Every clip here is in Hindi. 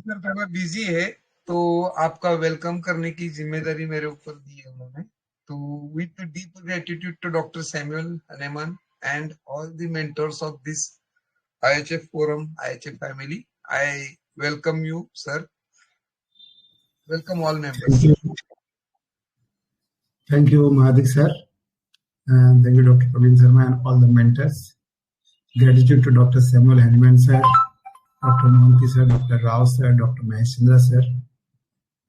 सर थोड़ा बिजी है, तो आपका वेलकम करने की जिम्मेदारी मेरे ऊपर दी है उन्होंने। तो with deep gratitude to doctor Samuel Hahnemann and all the mentors of this IHF forum, IHF family, I welcome you, sir. Welcome all Thank members. you. Thank you, Mahadik sir. And thank you, Dr. Praveen Sharma and all the mentors. Gratitude to Dr. Samuel Haniman sir, Dr. Mohanty sir, Dr. Rao sir, Dr. Mahesh Chandra sir,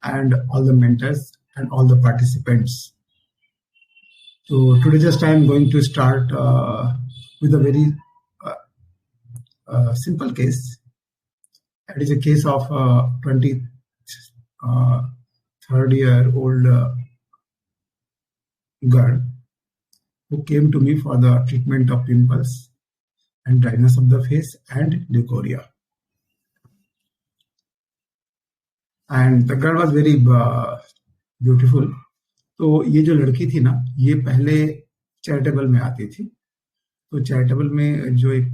and all the mentors and all the participants. So today just I am going to start with a very simple case. It is a case of a 23-year-old girl who came to me for the treatment of pimples and dryness of the face and leukorrhea. And the girl was very beautiful. तो ये जो लड़की थी ना, ये पहले चैरिटेबल में आती थी। तो चैरिटेबल में जो एक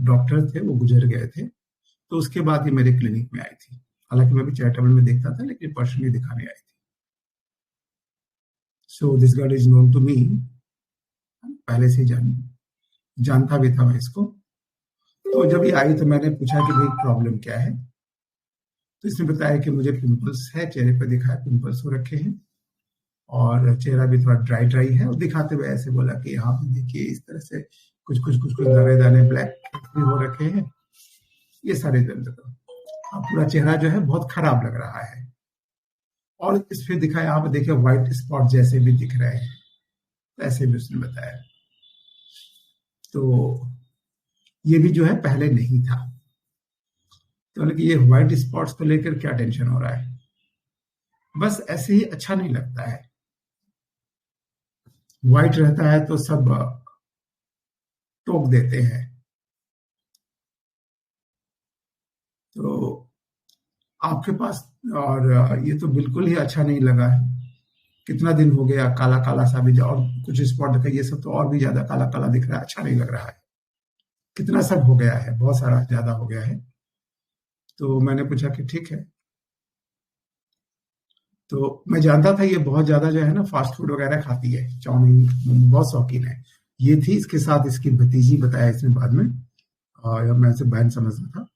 डॉक्टर थे वो गुजर गए थे, तो उसके बाद ये मेरे क्लिनिक में आई थी। हालांकि मैं भी चैरिटेबल में देखता था, लेकिन पर्सनली दिखाने आई थी। So this girl is known to me, पहले से जानता भी था मैं इसको। तो जब ये आई तो मैंने पूछा कि भाई प्रॉब्लम क्या है। तो इसने बताया कि मुझे पिंपल्स है, चेहरे पर दिखाया पिंपल्स हो रखे हैं और चेहरा भी थोड़ा ड्राई है। और दिखाते हुए ऐसे बोला कि यहाँ पे देखिए इस तरह से कुछ दबे दाने ब्लैक भी हो रखे हैं। ये सारे पूरा चेहरा जो है बहुत खराब लग रहा है। और इस पे दिखा यहाँ पे देखिए व्हाइट स्पॉट जैसे भी दिख रहे हैं, ऐसे भी उसने बताया। तो ये भी जो है पहले नहीं था। तो ये व्हाइट स्पॉट्स को लेकर क्या टेंशन हो रहा है? बस ऐसे ही अच्छा नहीं लगता है। व्हाइट रहता है तो सब टोक देते हैं। तो आपके पास, और ये तो बिल्कुल ही अच्छा नहीं लगा है। कितना दिन हो गया, काला काला सा भी, और कुछ स्पॉट दिखा, ये सब तो और भी ज्यादा काला काला दिख रहा है, अच्छा नहीं लग रहा है। कितना सब हो गया है, बहुत सारा ज्यादा हो गया है। तो मैंने पूछा कि ठीक है। तो मैं जानता था ये बहुत ज्यादा जो है ना फास्ट फूड वगैरह खाती है, चाउमीन बहुत शौकीन है। ये थी, इसके साथ इसकी भतीजी, बताया इसने बाद में, और मैं इसे बहन समझता था।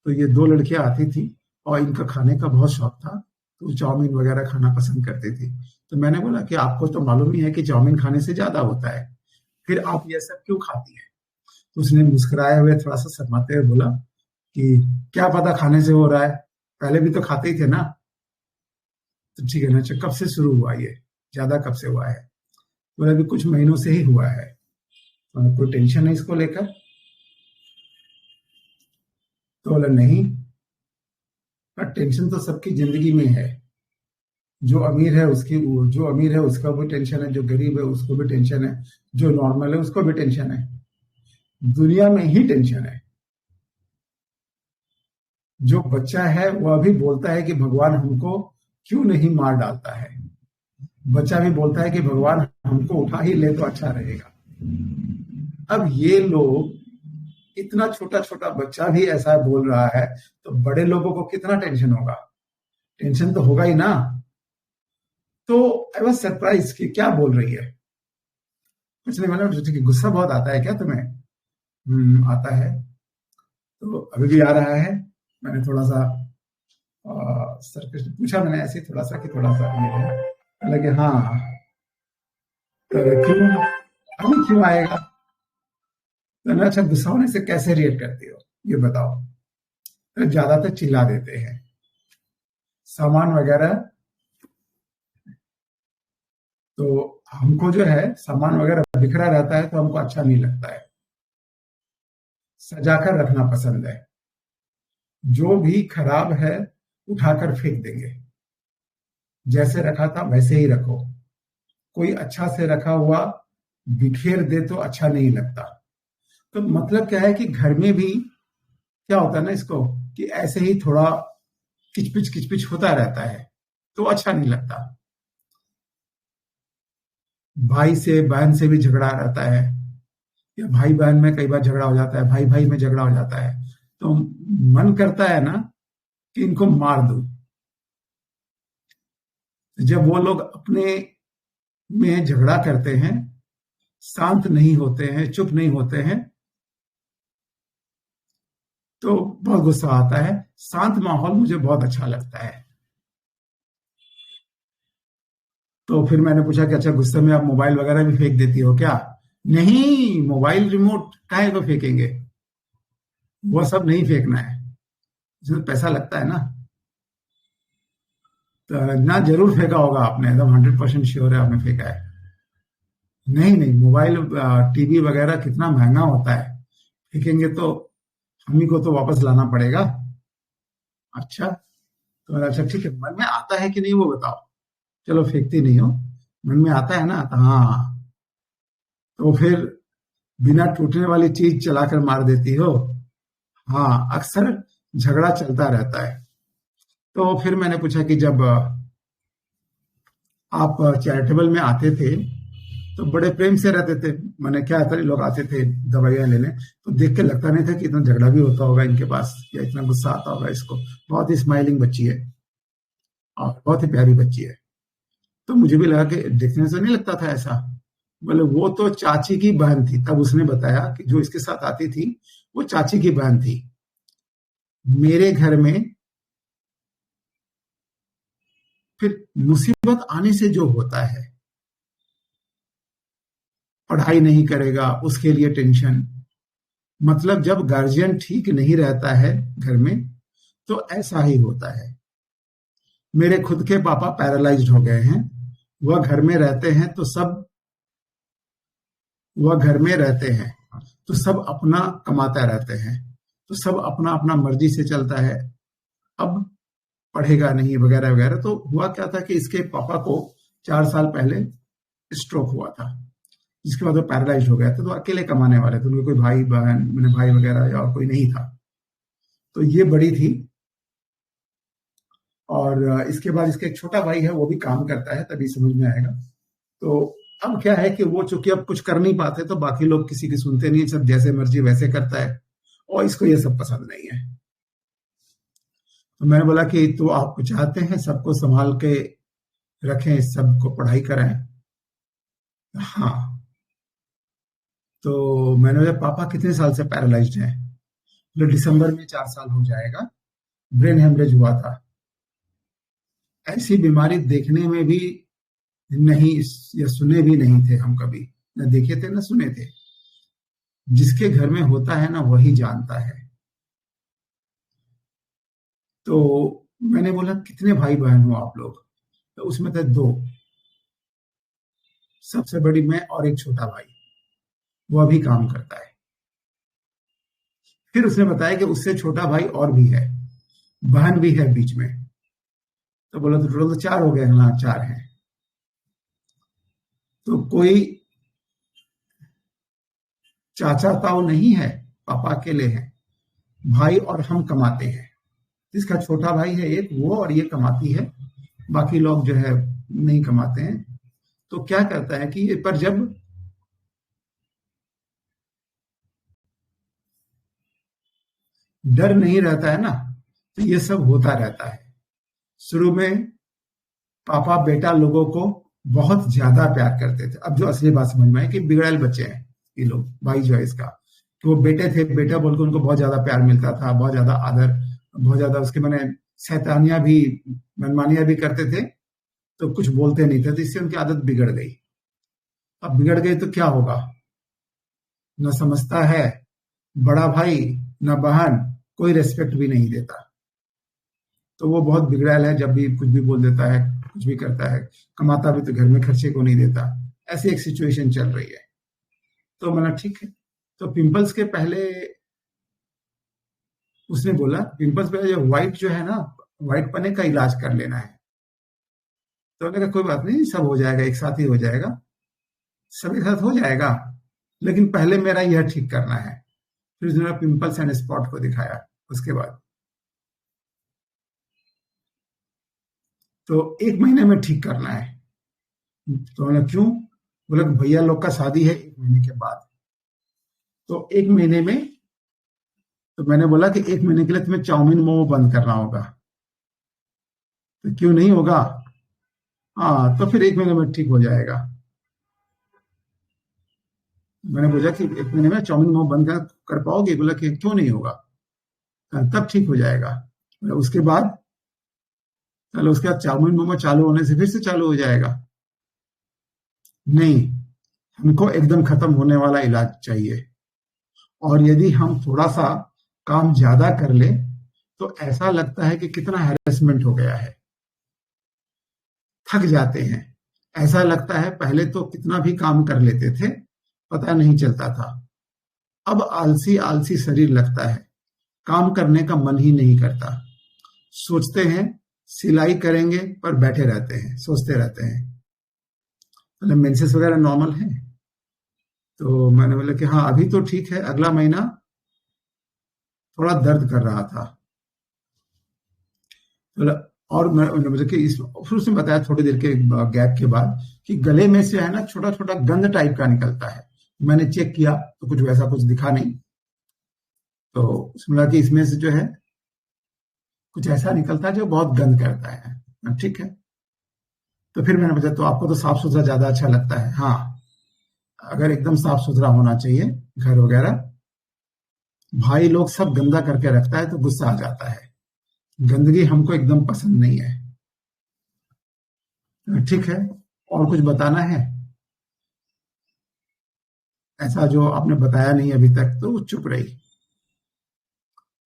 तो ये दो लड़कियां आती थी और इनका खाने का बहुत शौक था, तो चाउमीन वगैरह खाना पसंद करती थी। तो मैंने बोला कि आपको तो मालूम ही है कि चाउमीन खाने से ज्यादा होता है, फिर आप ये सब क्यों खाती है? तो उसने मुस्कुराए हुए थोड़ा सा शर्माते हुए बोला कि क्या पता खाने से हो रहा है, पहले भी तो खाते ही थे ना। तो ठीक है ना, कब से शुरू हुआ, ये ज्यादा कब से हुआ है? बोला अभी कुछ महीनों से ही हुआ है। तो कोई टेंशन है इसको लेकर? तो बोला नहीं, पर टेंशन तो सबकी जिंदगी में है। जो अमीर है उसका भी टेंशन है, जो गरीब है उसको भी टेंशन है, जो नॉर्मल है उसको भी टेंशन है। दुनिया में ही टेंशन है। जो बच्चा है वह भी बोलता है कि भगवान हमको क्यों नहीं मार डालता है। बच्चा भी बोलता है कि भगवान हमको उठा ही ले तो अच्छा रहेगा। अब ये लोग, इतना छोटा छोटा बच्चा भी ऐसा बोल रहा है, तो बड़े लोगों को कितना टेंशन होगा? टेंशन तो होगा ही ना। तो आई वाज सरप्राइज कि क्या बोल रही है। कुछ नहीं, मैंने गुस्सा बहुत आता है क्या तुम्हें? आता है। तो अभी भी आ रहा है। मैंने थोड़ा सा सर कृष्ण पूछा, मैंने ऐसे थोड़ा सा ये है, लगे हाँ, तो क्यों अभी क्यों आएगा? तो अच्छा, गुस्सा होने से कैसे रिएक्ट करती हो ये बताओ? तो ज्यादातर चिल्ला देते हैं, सामान वगैरह। तो हमको जो है सामान वगैरह बिखरा रहता है तो हमको अच्छा नहीं लगता है, सजाकर रखना पसंद है। जो भी खराब है उठाकर फेंक देंगे, जैसे रखा था वैसे ही रखो। कोई अच्छा से रखा हुआ बिखेर दे तो अच्छा नहीं लगता। तो मतलब क्या है कि घर में भी क्या होता है ना इसको, कि ऐसे ही थोड़ा किचपिच होता रहता है तो अच्छा नहीं लगता। भाई से बहन से भी झगड़ा रहता है, या भाई बहन में कई बार झगड़ा हो जाता है, भाई में झगड़ा हो जाता है। तो मन करता है ना कि इनको मार दूं। जब वो लोग अपने में झगड़ा करते हैं, शांत नहीं होते हैं, चुप नहीं होते हैं, तो बहुत गुस्सा आता है। शांत माहौल मुझे बहुत अच्छा लगता है। तो फिर मैंने पूछा कि अच्छा, गुस्से में आप मोबाइल वगैरह भी फेंक देती हो क्या? नहीं, मोबाइल रिमोट काहे को फेंकेंगे, वो सब नहीं फेंकना है, इसमें पैसा लगता है ना। तो ना, जरूर फेंका होगा आपने, एकदम 100% श्योर है आपने फेंका है। नहीं नहीं, मोबाइल टीवी वगैरह कितना महंगा होता है, फेंकेंगे तो हम ही को तो वापस लाना पड़ेगा। अच्छा, तो मैंने, अच्छा ठीक है, मन में आता है कि नहीं वो बताओ। चलो, फेंकती नहीं हो, मन में आता है ना? तो हाँ। तो फिर बिना टूटने वाली चीज चलाकर मार देती हो? हाँ, अक्सर झगड़ा चलता रहता है। तो फिर मैंने पूछा कि जब आप चैरिटेबल में आते थे तो बड़े प्रेम से रहते थे, मैंने क्या था, लोग आते थे दवाइयां लेने, तो देख के लगता नहीं था कि इतना झगड़ा भी होता होगा इनके पास, या इतना गुस्सा आता होगा इसको। बहुत ही स्माइलिंग बच्ची है और बहुत ही प्यारी बच्ची है। तो मुझे भी लगा कि देखने से नहीं लगता था ऐसा। बोले वो तो चाची की बहन थी। तब उसने बताया कि जो इसके साथ आती थी वो चाची की बहन थी। मेरे घर में फिर मुसीबत आने से जो होता है, पढ़ाई नहीं करेगा उसके लिए टेंशन, मतलब जब गार्जियन ठीक नहीं रहता है घर में तो ऐसा ही होता है। मेरे खुद के पापा पैरालाइज्ड हो गए हैं। वह घर में रहते हैं तो सब वह घर में रहते हैं तो सब अपना कमाता रहते हैं, तो सब अपना अपना मर्जी से चलता है। अब पढ़ेगा नहीं वगैरह वगैरह। तो हुआ क्या था कि इसके पापा को 4 साल पहले स्ट्रोक हुआ था, जिसके बाद वो पैरालाइज हो गया था। तो अकेले कमाने वाले थे, उनके कोई भाई बहन, मैंने भाई वगैरह या और कोई नहीं था। तो ये बड़ी थी। और इसके बाद इसका एक छोटा भाई है, वो भी काम करता है, तभी समझ में आएगा। तो अब क्या है कि वो चूंकि अब कुछ कर नहीं पाते तो बाकी लोग किसी की सुनते नहीं, सब जैसे मर्जी वैसे करता है, और इसको ये सब पसंद नहीं है। तो मैंने बोला कि तो आप चाहते हैं सबको संभाल के रखें, सबको पढ़ाई कराएं? हाँ। तो मैंने बोला पापा कितने साल से पैरालाइज्ड हैं? तो दिसंबर में 4 साल हो जाएगा। ब्रेन हेमरेज हुआ था। ऐसी बीमारी देखने में भी नहीं या सुने भी नहीं थे हम कभी, न देखे थे न सुने थे। जिसके घर में होता है ना वही जानता है। तो मैंने बोला कितने भाई बहन हो आप लोग? तो उसमें थे 2, सबसे बड़ी मैं और एक छोटा भाई, वह भी काम करता है। फिर उसने बताया कि उससे छोटा भाई और भी है, बहन भी है बीच में। तो बोला तो टोटल तो 4 हो गए। हाँ, 4 हैं। तो कोई चाचा ताऊ नहीं है, पापा अकेले हैं। भाई और हम कमाते हैं। जिसका छोटा भाई है एक, वो और ये कमाती है, बाकी लोग जो है नहीं कमाते हैं। तो क्या करता है कि पर जब डर नहीं रहता है ना, तो ये सब होता रहता है। शुरू में पापा बेटा लोगों को बहुत ज्यादा प्यार करते थे। अब जो असली बात समझ में है कि बिगड़ैल बच्चे हैं ये लोग, भाई जो है इसका, कि वो बेटे थे, बेटा बोल के उनको बहुत ज्यादा प्यार मिलता था, बहुत ज्यादा आदर, बहुत ज्यादा उसके मैंने शैतानियां भी, मनमानियां भी करते थे, तो कुछ बोलते नहीं थे, तो इससे उनकी आदत बिगड़ गई। अब बिगड़ गई तो क्या होगा? न समझता है बड़ा भाई, न बहन, कोई रेस्पेक्ट भी नहीं देता। तो वो बहुत बिगड़ैल है, जब भी कुछ भी बोल देता है, कुछ भी करता है। कमाता भी तो घर में खर्चे को नहीं देता। ऐसी एक सिचुएशन चल रही है। तो मैंने ठीक है। तो पिंपल्स के पहले उसने बोला, पिंपल्स पे जो व्हाइट जो है ना, व्हाइट पने का इलाज कर लेना है। तो मैंने कहा कोई बात नहीं, सब हो जाएगा, एक साथ ही हो जाएगा, सब एक साथ हो जाएगा, लेकिन पहले मेरा यह ठीक करना है। फिर उसने पिंपल्स एंड स्पॉट को दिखाया। उसके बाद तो 1 महीने में ठीक करना है। तो मैंने क्यों? बोले भैया लोग का शादी है 1 महीने के बाद, तो 1 महीने में। तो मैंने बोला कि 1 महीने के लिए तुम्हें चाउमीन मोमो बंद करना होगा। तो क्यों नहीं होगा? हाँ, तो फिर 1 महीने में ठीक हो जाएगा। मैंने पूछा कि 1 महीने में चाउमीन मोमो बंद कर पाओगे? बोला कि क्यों नहीं होगा, तब ठीक हो जाएगा। उसके बाद चलो, उसके बाद चाउमीन मोमो चालू होने से फिर से चालू हो जाएगा। नहीं, हमको एकदम खत्म होने वाला इलाज चाहिए। और यदि हम थोड़ा सा काम ज्यादा कर ले तो ऐसा लगता है कि कितना हैरेसमेंट हो गया है, थक जाते हैं। ऐसा लगता है पहले तो कितना भी काम कर लेते थे, पता नहीं चलता था। अब आलसी आलसी शरीर लगता है, काम करने का मन ही नहीं करता। सोचते हैं सिलाई करेंगे पर बैठे रहते हैं, सोचते रहते हैं। मतलब मेंसेस वगैरह नॉर्मल है? तो मैंने बोला कि हाँ अभी तो ठीक है, अगला महीना थोड़ा दर्द कर रहा था। बोला, और मैंने मुझे कि इस फिर उसने बताया थोड़ी देर के गैप के बाद कि गले में से है ना छोटा छोटा गंध टाइप का निकलता है। मैंने चेक किया तो कुछ वैसा कुछ दिखा नहीं। तो उसने बोला कि इसमें से जो है कुछ ऐसा निकलता है जो बहुत गंद करता है। ठीक है, तो फिर मैंने पूछा तो आपको तो साफ सुथरा ज्यादा अच्छा लगता है? हाँ, अगर एकदम साफ सुथरा होना चाहिए घर वगैरह। भाई लोग सब गंदा करके रखता है तो गुस्सा आ जाता है। गंदगी हमको एकदम पसंद नहीं है। ठीक है, और कुछ बताना है ऐसा जो आपने बताया नहीं अभी तक? तो वो चुप रही।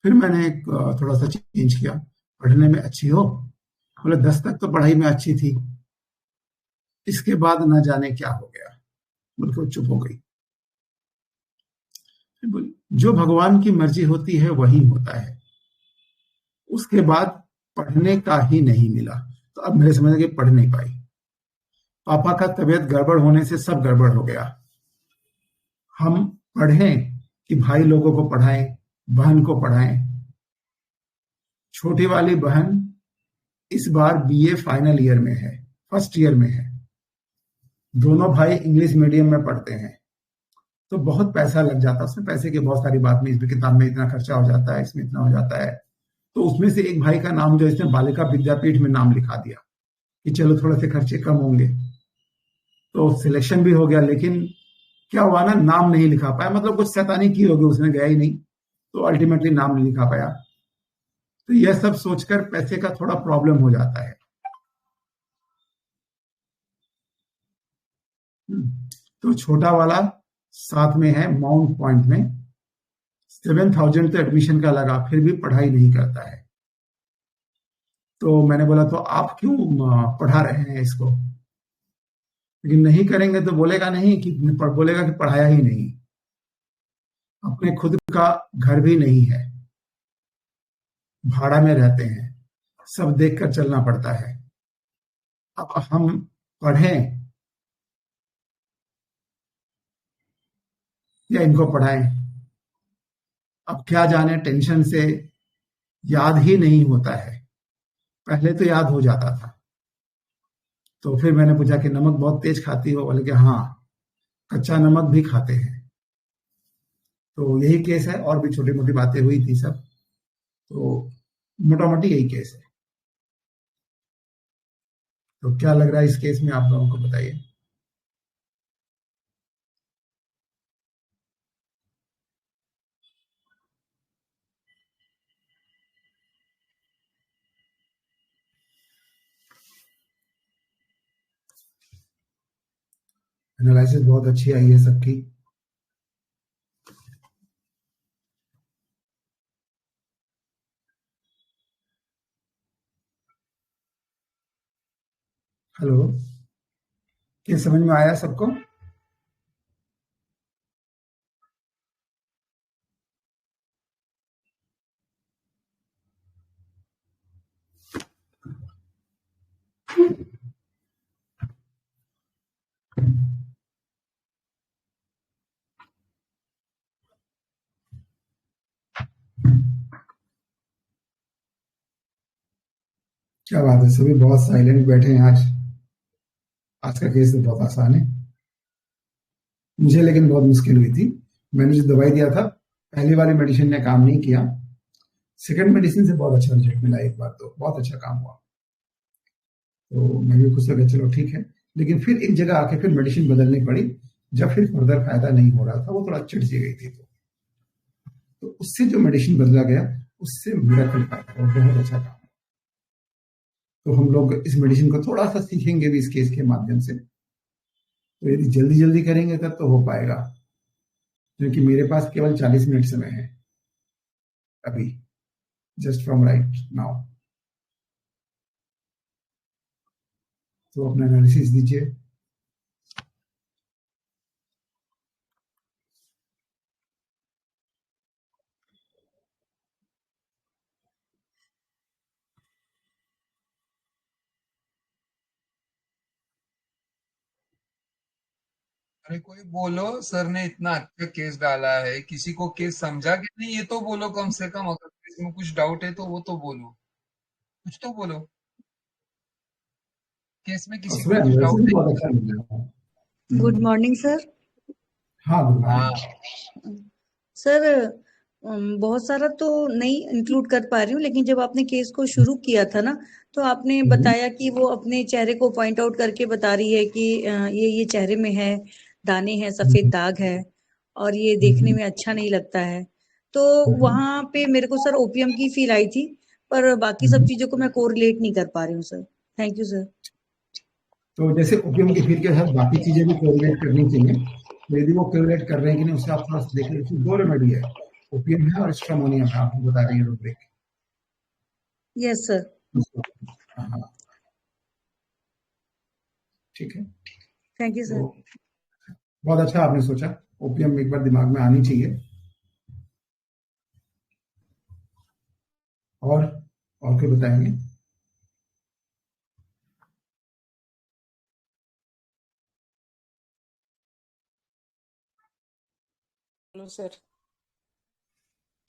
फिर मैंने थोड़ा सा चेंज किया। पढ़ने में अच्छी हो? बोले 10 तक तो पढ़ाई में अच्छी थी, इसके बाद न जाने क्या हो गया। बोल के वो चुप हो गई। फिर बोली जो भगवान की मर्जी होती है वही होता है। उसके बाद पढ़ने का ही नहीं मिला, तो अब मेरे समझ के पढ़ नहीं पाई। पापा का तबीयत गड़बड़ होने से सब गड़बड़ हो गया। हम पढ़ें कि भाई लोगों को पढ़ाएं, बहन को पढ़ाएं। छोटी वाली बहन इस बार बीए फाइनल ईयर में है, फर्स्ट ईयर में है। दोनों भाई इंग्लिश मीडियम में पढ़ते हैं, तो बहुत पैसा लग जाता है उसमें। पैसे की बहुत सारी बात नहीं, इसमें किताब में इतना खर्चा हो जाता है, इसमें इतना हो जाता है। तो उसमें से एक भाई का नाम जो इसने बालिका विद्यापीठ में नाम लिखा दिया कि चलो थोड़े से खर्चे कम होंगे। तो सिलेक्शन भी हो गया, लेकिन क्या हुआ ना, नाम नहीं लिखा पाया। मतलब कुछ शैतानी की होगी, उसने गया ही नहीं, तो अल्टीमेटली नाम नहीं लिखा पाया। तो यह सब सोचकर पैसे का थोड़ा प्रॉब्लम हो जाता है। तो छोटा वाला साथ में है माउंट पॉइंट में, 7,000 तो एडमिशन का लगा, फिर भी पढ़ाई नहीं करता है। तो मैंने बोला तो आप क्यों पढ़ा रहे हैं इसको? लेकिन नहीं करेंगे तो बोलेगा नहीं कि बोलेगा कि पढ़ाया ही नहीं। अपने खुद का घर भी नहीं है, भाड़ा में रहते हैं, सब देखकर चलना पड़ता है। अब हम पढ़ें या इनको पढ़ाएं? अब क्या जाने, टेंशन से याद ही नहीं होता है। पहले तो याद हो जाता था। तो फिर मैंने पूछा कि नमक बहुत तेज खाती हो? बोले कि हाँ, कच्चा नमक भी खाते हैं। तो यही केस है, और भी छोटी मोटी बातें हुई थी सब। तो मोटा मोटी यही केस है। तो क्या लग रहा है इस केस में, आप लोगों को बताइए। एनालिसिस बहुत अच्छी आई है सबकी। हेलो, क्या समझ में आया सबको? क्या बात है, सभी बहुत साइलेंट बैठे हैं आज। आज का केस तो बहुत आसान है। मुझे लेकिन बहुत मुश्किल हुई थी। मैंने जो दवाई दिया था, पहली वाली मेडिसिन ने काम नहीं किया, सेकंड मेडिसिन से बहुत अच्छा रिजल्ट मिला। एक बार तो बहुत अच्छा काम हुआ। तो मैं भी खुश हो गया, चलो ठीक है। लेकिन फिर एक जगह आके फिर मेडिसिन बदलनी पड़ी, जब फिर फर्दर फायदा नहीं हो रहा था, वो थोड़ा चिढ़ सी गई थी। तो उससे जो मेडिसिन बदला गया, उससे मिरेकल फायदा और बहुत अच्छा काम। तो हम लोग इस मेडिसिन को थोड़ा सा सीखेंगे भी इस केस के माध्यम से। तो यदि जल्दी जल्दी करेंगे तब तो हो पाएगा, क्योंकि मेरे पास केवल 40 मिनट समय है अभी, जस्ट फ्रॉम राइट नाउ। तो अपना एनालिसिस दीजिए। अरे कोई बोलो, सर ने इतना अच्छा केस डाला है, किसी को केस समझा कि नहीं ये तो बोलो कम से कम। अगर किसी में कुछ डाउट है तो वो तो बोलो, कुछ तो बोलो। केस में किसी को उसमें कुछ एनालिसिस डाउट है? बहुत अच्छा मिला है। Good morning sir. हाँ, गुड हाँ। मॉर्निंग। सर बहुत सारा तो नहीं इंक्लूड कर पा रही हूँ, लेकिन जब आपने केस को शुरू किया था ना, तो आपने बताया कि वो अपने चेहरे को पॉइंट आउट करके बता रही है कि ये चेहरे में है, दाने हैं, सफेद दाग है और ये देखने में अच्छा नहीं लगता है। तो वहां पे मेरे को सर ओपीएम की फील आई थी, पर बाकी सब चीजों को मैं कोरिलेट नहीं कर पा रही हूँ सर। Thank you sir. तो जैसे ओपीएम की फील के साथ बाकी चीजें भी कोरिलेट करनी चाहिए। तो यदि वो कोरिलेट कर रहे हैं कि नहीं, उससे आप थोड़ा सा देख लीजिए। दो रेमेडी है, ओपीएम है और स्ट्रामोनियम है, आपको बता रही है रूब्रिक। Yes sir. हाँ, ठीक है। थैंक यू तो सर। बहुत अच्छा आपने सोचा, ओपीएम एक बार दिमाग में आनी चाहिए। और क्या बताएंगे? Hello sir.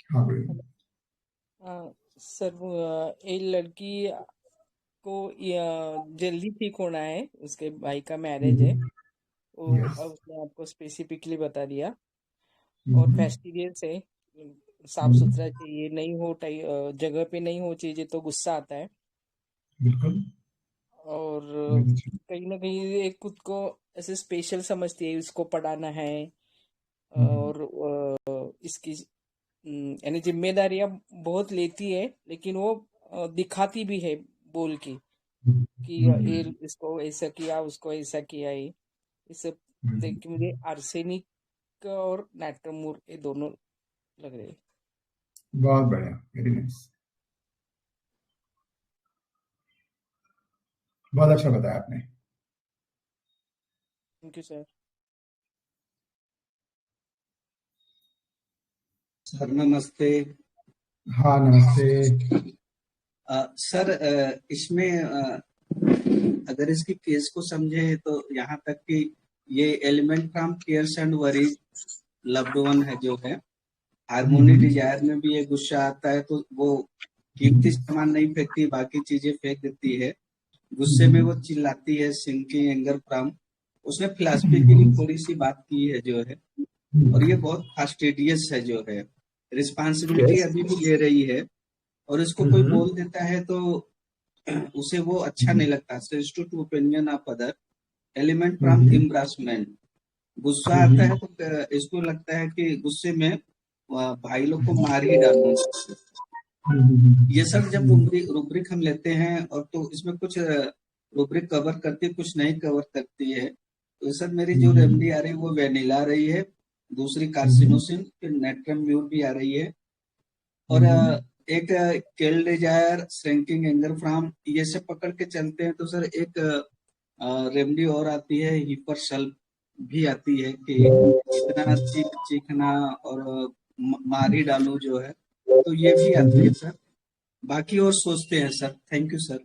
हाँ, बोलिए। सर ये लड़की को जल्दी ठीक होना है, उसके भाई का मैरिज है, वो यस। उसने आपको स्पेसिफिकली बता दिया। और फेस्टिवियस है, साफ सुथरा चाहिए, नहीं हो जगह पे नहीं हो चीजें तो गुस्सा आता है। बिल्कुल। और कहीं ना कहीं एक खुद को ऐसे स्पेशल समझती है, इसको पढ़ाना है और इसकी यानी जिम्मेदारियां बहुत लेती है, लेकिन वो दिखाती भी है बोल के कि ये इसको ऐसा किया, उसको ऐसा किया है। इस सब देख के मुझे आर्सेनिक और नाइट्रोमोर ये दोनों लग रहे हैं। बहुत बढ़िया, वेरी नाइस, बहुत अच्छा बताया आपने। Thank you sir. सर नमस्ते। हाँ, नमस्ते। सर इसमें अगर इसकी केस को समझे तो यहाँ तक कि ये element from cares and worries loved one है जो है, हार्मोनी डिजायर में भी ये गुस्सा आता है तो वो कीमती सामान नहीं फेंकती, बाकी चीजें फेंक देती है। गुस्से में वो चिल्लाती है, सिंकिंग एंगर फ्रॉम। उसने फिलॉसफी की भी थोड़ी सी बात की है जो है, और ये बहुत फास्टिडियस है जो है, रिस्पॉन्सिबिलिटी अभी भी ले रही है। और इसको कोई बोल देता है तो उसे वो अच्छा नहीं लगता। Sensitive to opinion of other, element from embarrassment. गुस्सा आता है तो इसको लगता है कि गुस्से में भाई लोग को मार ही डालूं। ये सब जब रूब्रिक हम लेते हैं और तो इसमें कुछ रूब्रिक कवर करती है, कुछ नहीं कवर करती है। तो सर मेरी जो रेमेडी आ रही है वो वेनिला आ रही है, दूसरी कार्सिनोसिन, फिर नेट्रम म्यूर भी आ रही है, और एक केल डिजायर, श्रिंकिंग एंगर फ्रॉम, ये सब पकड़ के चलते हैं। तो सर एक रेमेडी और आती है, हिपर सल्प भी आती है कि इतना चीखना और मार ही डालू जो है, तो ये भी आती है सर। बाकी और सोचते हैं सर। Thank you sir.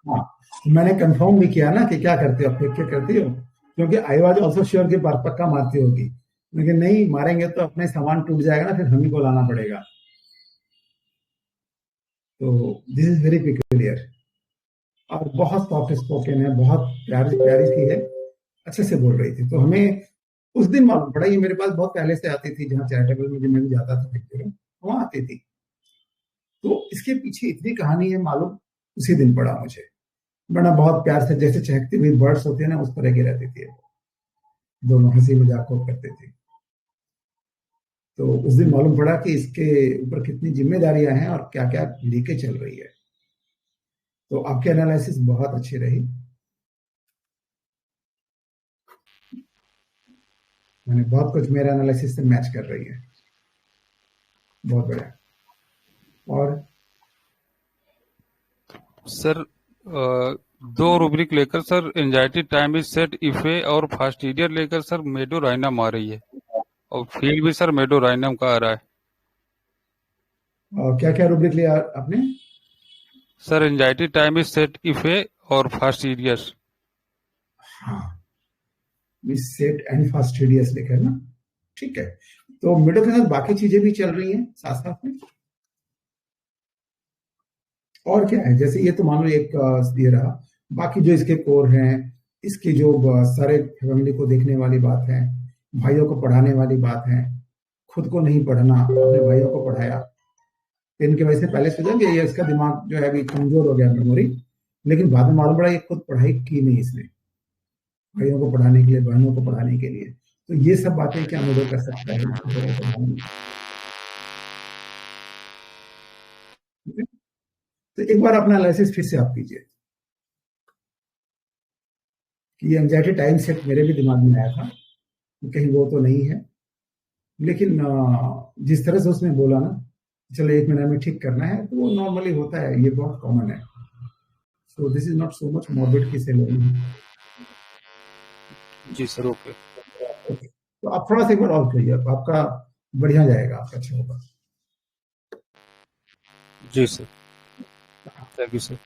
हाँ, मैंने कंफर्म भी किया ना कि क्या करते हो, फेंक के करती हो, क्योंकि आई वाज ऑल्सो श्योर कि पक्का मारती होगी, लेकिन नहीं मारेंगे तो अपने सामान टूट जाएगा ना, फिर हम ही को लाना पड़ेगा। तो दिस इज वेरी पिक्यूलियर, और बहुत सॉफ्ट स्पोकन है, बहुत प्यारी प्यारी सी है, अच्छे से बोल रही थी। तो हमें उस दिन मालूम पड़ा, ये मेरे पास बहुत पहले से आती थी, जहाँ चैरिटेबल में मैं भी जाता था देखते, वहां आती थी। तो इसके पीछे इतनी कहानी है मालूम, उसी दिन पड़ा मुझे। वरना बहुत प्यार से जैसे चहकती हुई बर्ड्स होती है ना, उस तरह की रहती थी। दोनों हंसी मजाक को करते थे। तो उस दिन मालूम पड़ा कि इसके ऊपर कितनी जिम्मेदारियां हैं और क्या क्या लेके चल रही है। तो आपकी एनालिसिस बहुत अच्छी रही, मैंने बहुत कुछ मेरे एनालिसिस से मैच कर रही है। बहुत बढ़िया। और सर दो रूब्रिक लेकर sir anxiety time is set इफे और फास्टीडियर लेकर सर मेडोराइनम आ रही है, और फील्ड भी सर मेडोराइनम का आ रहा है। क्या क्या रूब्रिक लिया आपने? Sir anxiety time is set इफे और फास्टीडियस। हाँ, सेट एंड फास्टिडियस लेकर ना, ठीक है। तो मिडो के साथ बाकी चीजें भी चल रही हैं साथ साथ में। और क्या है, जैसे ये तो मान लो एक ये रहा, बाकी जो इसके कोर हैं, इसकी जो सारे फैमिली को देखने वाली बात है, भाइयों को पढ़ाने वाली बात है, खुद को नहीं पढ़ना, अपने भाइयों को पढ़ाया। पेन की वजह से पहले सोचा कि ये इसका दिमाग जो है अभी कमजोर हो गया, मेमोरी, लेकिन बाद में मालूम पड़ा ये खुद पढ़ाई की नहीं इसने, भाइयों को पढ़ाने के लिए, बहनों को पढ़ाने के लिए। तो ये सब बातें क्या मिडो कर सकता है? तो एक बार अपना एनालिसिस फिर से आप कीजिए कि ये एंजाइटी टाइम सेट मेरे भी दिमाग में आया था कि कहीं वो तो नहीं है, लेकिन जिस तरह से उसने बोला ना, चलो 1 महीना में ठीक करना है, तो वो नॉर्मली होता है, ये बहुत कॉमन है। So this is not so much morbid की से लोग। जी सर, ओके। तो आप थोड़ा सा एक बार और करिए, आपका बढ़िया जाएगा, आपका अच्छा होगा। जी सर, थैंक यू सर।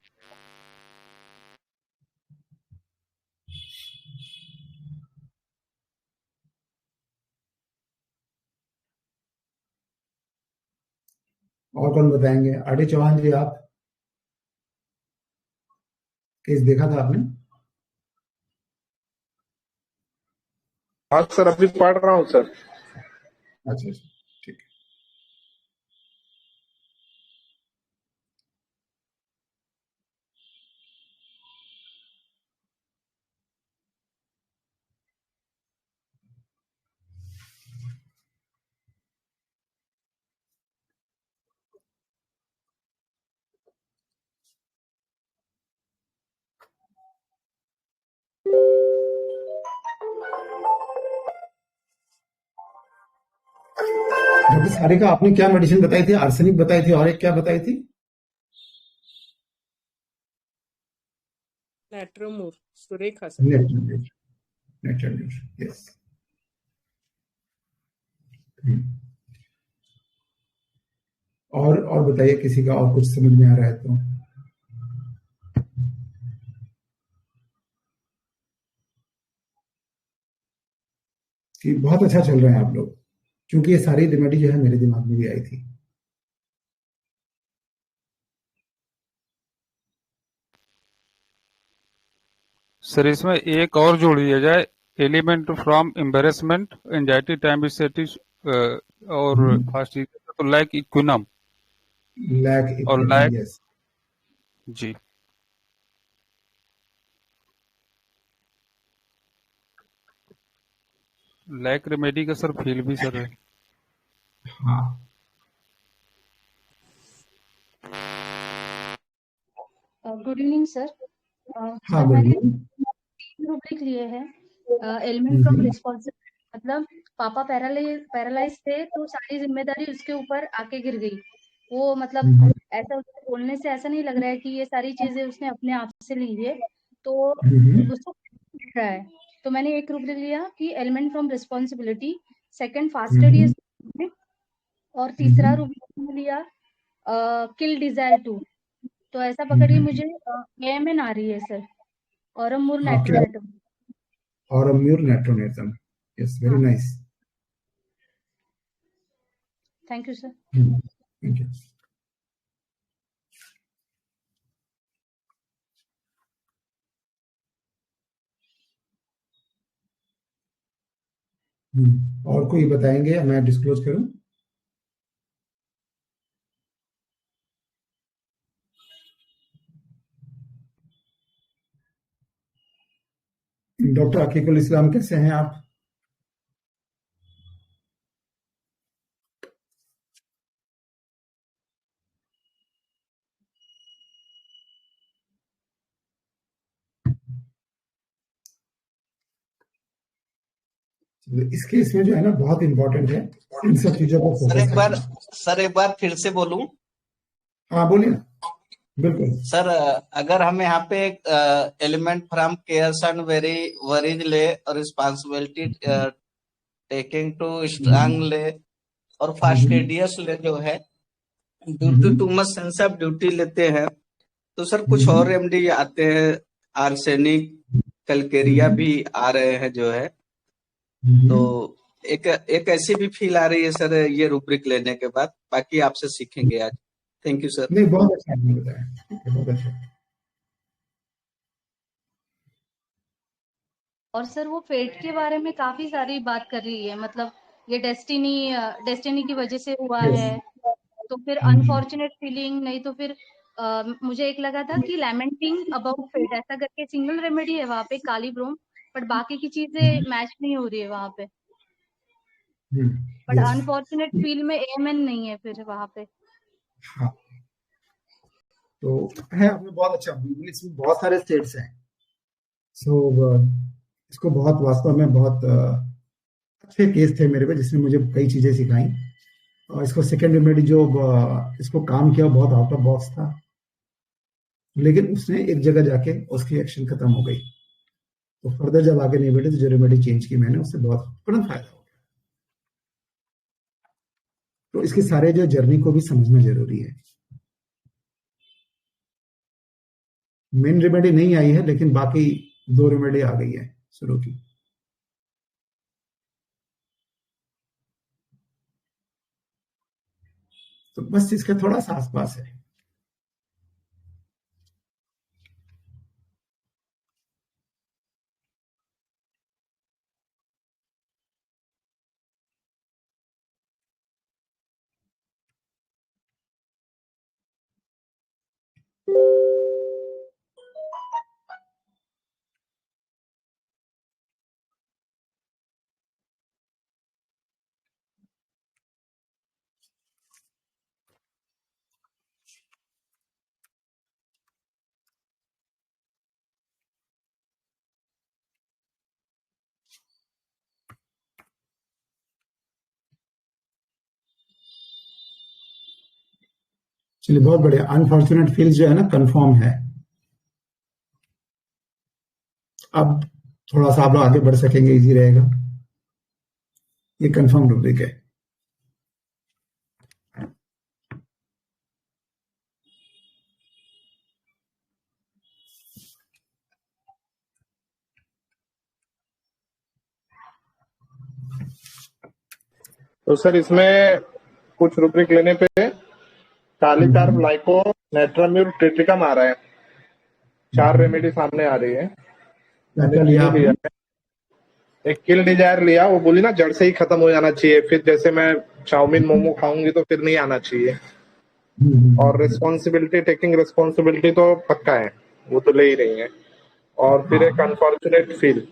और कौन बताएंगे? आर डी चौहान जी, आप केस देखा था आपने? हाँ सर, अभी पढ़ रहा हूँ सर। अच्छा अच्छा, ठीक है। डॉक्टर सारिका, आपने क्या मेडिसिन बताई थी? आर्सेनिक बताई थी, और एक क्या बताई थी? नेट्रोमूर, सुरेखा सर। नेट्रोनेट, नेट्रोनेट, यस। और बताइए, किसी का और कुछ समझ में आ रहा है तो? कि बहुत अच्छा चल रहे हैं आप लोग, क्योंकि ये सारी रेमेडी जो है मेरे दिमाग में भी आई थी। सर इसमें एक और जोड़ दिया जाए, element from embarrassment anxiety time is set और फास्टीडियस, तो लाइक इक्विनम लैक और इक्विनम, लाइक। यस। जी, लैक रेमेडी का सर फील भी सर है। हाँ गुड इवनिंग सर। हाँ, सर गुड मैंने इवनिंग। 3 रूब्रिक लिए हैं। एलिमेंट फ्रॉम रिस्पॉन्सिबिलिटी, मतलब पापा पैरालाइज थे तो सारी जिम्मेदारी उसके ऊपर आके गिर गई। वो मतलब ऐसा उसके बोलने से ऐसा नहीं लग रहा है कि ये सारी चीजें उसने अपने आप से ली है, तो उसको दिख रहा है। तो मैंने एक रूब्रिक लिया कि element from responsibility, second fastidious, और तीसरा रूब्रिक लिया किल डिजायर टू। तो ऐसा पकड़िए, मुझे एएमएन आ रही है सर, औरमूर आपके नेट्रोनेटम। और म्यूर नेट्रोनेटम, यस, वेरी हाँ, nice. Thank you sir. Thank you. और कोई बताएंगे, मैं डिस्क्लोज करूं? डॉक्टर अकीकुल इस्लाम, कैसे हैं आप? इस केस में जो है ना बहुत इंपॉर्टेंट है इन सब चीजों को फोकस करना। सर एक बार फिर से बोलूं? हाँ बोलिए ना, बिल्कुल। सर अगर हम यहाँ पे element from cares and very worries ले और रिस्पॉन्सिबिलिटी टेकिंग टू स्ट्रांग ले और फास्टिडियस ले जो है duty too much sense of duty लेते हैं, तो सर कुछ और रेमेडी आते हैं, आर्सेनिक, कलकेरिया भी आ रहे हैं जो है, तो एक ऐसी भी फील आ रही है सर ये रूब्रिक लेने के बाद। बाकी आपसे सीखेंगे आज। Thank you sir. नहीं, बहुत अच्छा आपने बताया, ठीक है, बहुत अच्छा। और सर वो फेट के बारे में काफी सारी बात कर रही है, मतलब ये डेस्टिनी की वजह से हुआ Yes. है, तो फिर अनफॉर्चुनेट फीलिंग, नहीं तो फिर मुझे एक लगा था कि लैमेंटिंग अबाउट फेट ऐसा करके सिंगल रेमेडी है वहां पे, काली ब्रोम, बट बाकी की चीजें मैच नहीं हो रही है वहां पे। But Yes. अनफॉर्चुनेट फील में एएमएन नहीं है फिर वहां पे। हाँ, तो है, आपने बहुत अच्छा, इसमें बहुत सारे स्टेट्स हैं। सो इसको बहुत, वास्तव में बहुत अच्छे केस थे मेरे पे, जिसने मुझे कई चीजें सिखाई। और इसको सेकेंड रेमेडी जो इसको काम किया बहुत आउट ऑफ बॉक्स था, लेकिन उसने एक जगह जाके उसकी एक्शन खत्म हो गई, तो फर्दर जब आगे नहीं बढ़े तो जो रेमेडी चेंज की मैंने, उससे बहुत तुरंत फायदा हो गया। तो इसके सारे जो जर्नी को भी समझना जरूरी है। मेन रेमेडी नहीं आई है, लेकिन बाकी 2 रेमेडी आ गई है शुरू की। तो बस इसका थोड़ा सा आसपास है। चलिए, बहुत बढ़िया। अनफॉर्चुनेट फील्ड जो है ना, कंफर्म है। अब थोड़ा सा आप लोग आगे बढ़ सकेंगे, इजी रहेगा। ये कंफर्म रूब्रिक है। तो सर इसमें कुछ रूब्रिक लेने पे काली कार्ब, लाइको, नेट्राम्यूर, ट्रिटिकम आ रहा है। 4 रेमेडी सामने आ रही है। मैंने लिया तीन लिया है। एक किल डिजायर लिया, वो बोली ना जड़ से ही खत्म हो जाना चाहिए, फिर जैसे मैं चाउमीन मोमो खाऊंगी तो फिर नहीं आना चाहिए। और रिस्पॉन्सिबिलिटी, टेकिंग रिस्पॉन्सिबिलिटी तो पक्का है, वो तो ले ही रही है। और फिर एक अनफॉर्चुनेट फील,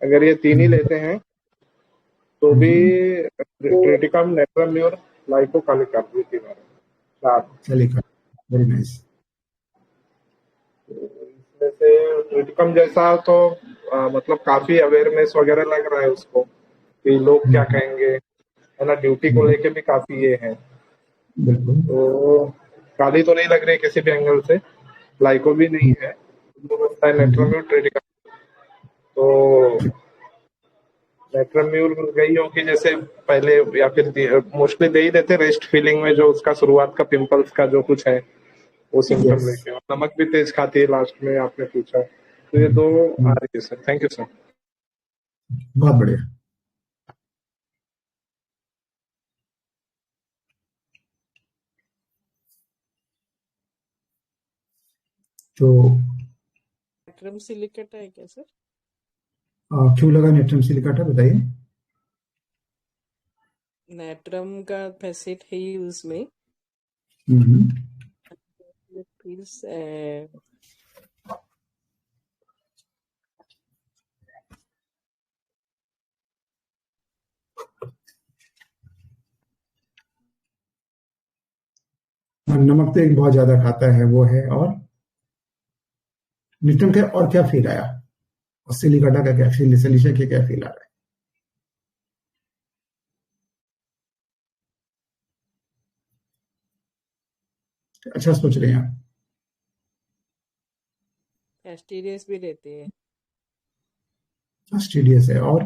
अगर ये 3 ही लेते हैं तो भी ट्रिटिकम, नेट्राम्यूर, लाइको, काली कार्ब, ये 3 आ रहे हैं। Very nice. इसमें से ट्रिटिकम जैसा तो मतलब काफी अवेयरनेस वगैरह लग रहा है उसको कि लोग क्या कहेंगे, है ना, ड्यूटी को लेके भी काफी ये है। तो काली तो नहीं लग रही किसी भी एंगल से, लाइको भी नहीं है, लगता है नेट्राम्यूर, ट्रिटिकम। तो नेट्राम्यूर गई होगी जैसे पहले, या फिर मोस्टली दे ही देते रेस्ट फीलिंग में, जो उसका शुरुआत का पिंपल्स का जो कुछ है वो सिम्टम लेके। और नमक भी तेज खाती है लास्ट में, आपने पूछा, तो ये 2 आ रही है सर। Thank you sir. बहुत बढ़िया। तो नेट्रम सिलिकेट है क्या सर? क्यों लगा नेट्रम सिलिकाटा, बताइए। नेट्रम का फैसेट है ही उसमें। नमक तो एक बहुत ज्यादा खाता है वो है। और निटन का और क्या फील आया, और सिलिकाटा का क्या फील, सलीशा के क्या फील आ रहा है? अच्छा सोच रहे हैं आप? फास्टिडियस भी रहते हैं। फास्टिडियस है। और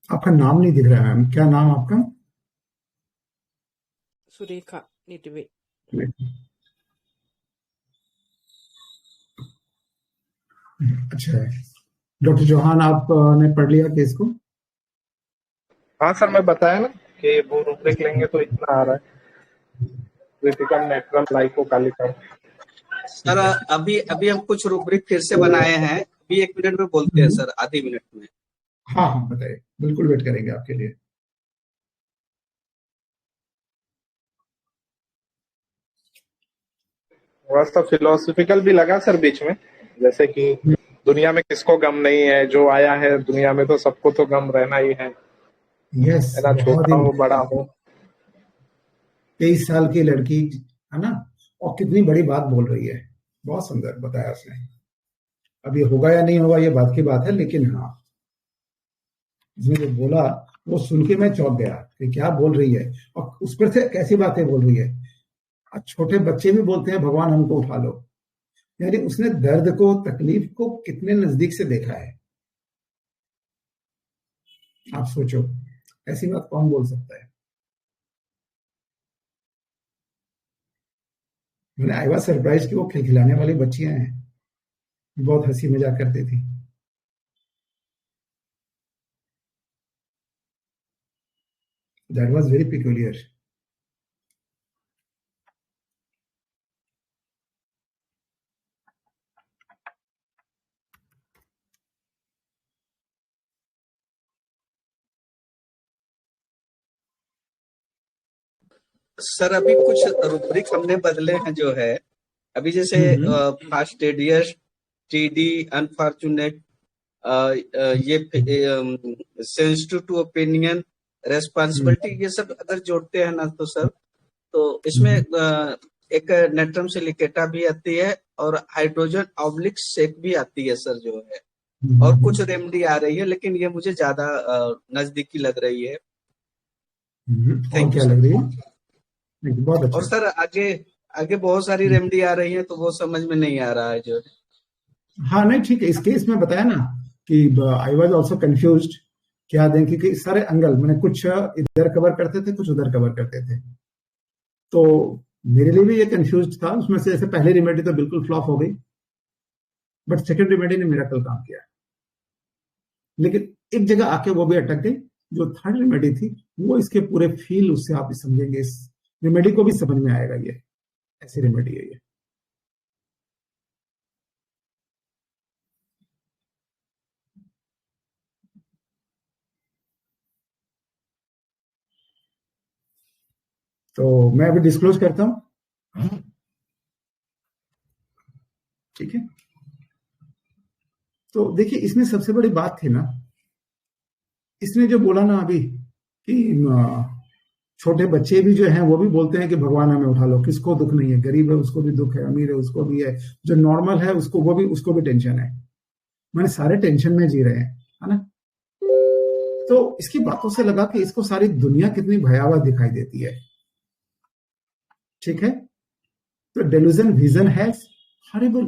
आपका नाम नहीं दिख रहा है मैम, क्या नाम आपका? सुरेखा निटवे। अच्छा है। डॉक्टर चौहान आपने पढ़ लिया केस को? हाँ सर, मैं बताया ना कि वो रूब्रिक लेंगे तो इतना आ रहा है, क्रिटिकल नेट्रम लाइको कालिका। सर अभी अभी हम कुछ रूब्रिक फिर से बनाए हैं, अभी 1 मिनट में बोलते हैं सर, आधे मिनट में। हाँ हाँ बताइए, बिल्कुल वेट करेंगे आपके लिए। थोड़ा सा फिलोसफिकल भी लगा सर बीच में, जैसे कि दुनिया में किसको गम नहीं है, जो आया है दुनिया में तो सबको तो गम रहना ही है यस, ना, बहुत छोटा ही। हो बड़ा हो। 23 साल की लड़की है ना, और कितनी बड़ी बात बोल रही है, बहुत सुंदर बताया उसने। अब ये होगा या नहीं होगा ये बात की बात है, लेकिन हाँ उसने जो बोला वो सुन के मैं चौंक गया कि क्या बोल रही है, और उस पर से कैसी बातें बोल रही है। आज छोटे बच्चे भी बोलते हैं भगवान हमको उठा लो, यानी उसने दर्द को, तकलीफ को कितने नजदीक से देखा है। आप सोचो, ऐसी बात कौन बोल सकता है। मैंने आई वॉज सरप्राइज कि वो खिलखिलाने वाली बच्चियां हैं, बहुत हंसी मजाक करती थी। That was very peculiar. Sir अभी कुछ रूब्रिक हमने बदले हैं जो है, अभी जैसे फास्टिडियस, टीडी, अनफॉर्चुनेट, ये सेंसिटिव टू ओपिनियन, रेस्पॉन्सिबिलिटी, ये सब अगर जोड़ते हैं ना तो सर, तो इसमें एक नेट्रम सिलिकेटा भी आती है और हाइड्रोजन ऑब्लिक शेक भी आती है सर जो है, और कुछ रेमेडी आ रही है, लेकिन ये मुझे ज्यादा नजदीकी लग रही है। और क्या लग रही है? बहुत और अच्छा। सर आगे आगे बहुत सारी रेमेडी आ रही है, तो वो समझ में नहीं आ रहा है जो। हाँ नहीं ठीक है, इस केस में बताया ना कि आई वॉज ऑल्सो कंफ्यूज। क्या दें, क्योंकि सारे एंगल मैंने कुछ इधर कवर करते थे, कुछ उधर कवर करते थे, तो मेरे लिए भी ये कंफ्यूज था। उसमें से जैसे पहली रेमेडी तो बिल्कुल फ्लॉप हो गई, बट सेकंड रेमेडी ने मेरा कल काम किया, लेकिन एक जगह आके वो भी अटक गई। जो थर्ड रेमेडी थी वो इसके पूरे फील उससे आप समझेंगे, इस रेमेडी को भी समझ में आएगा, ये ऐसी रेमेडी है ये। तो मैं अभी डिस्क्लोज करता हूं, ठीक है। तो देखिए इसमें सबसे बड़ी बात थी ना, इसने जो बोला ना अभी कि छोटे बच्चे भी जो हैं वो भी बोलते हैं कि भगवान हमें उठा लो। किसको दुख नहीं है? गरीब है उसको भी दुख है, अमीर है उसको भी है, जो नॉर्मल है उसको भी टेंशन है। मैंने सारे टेंशन में जी रहे हैं, है ना। तो इसकी बातों से लगा कि इसको सारी दुनिया कितनी भयावह दिखाई देती है, ठीक है। तो डेल्यूजन विजन है हॉरिबल।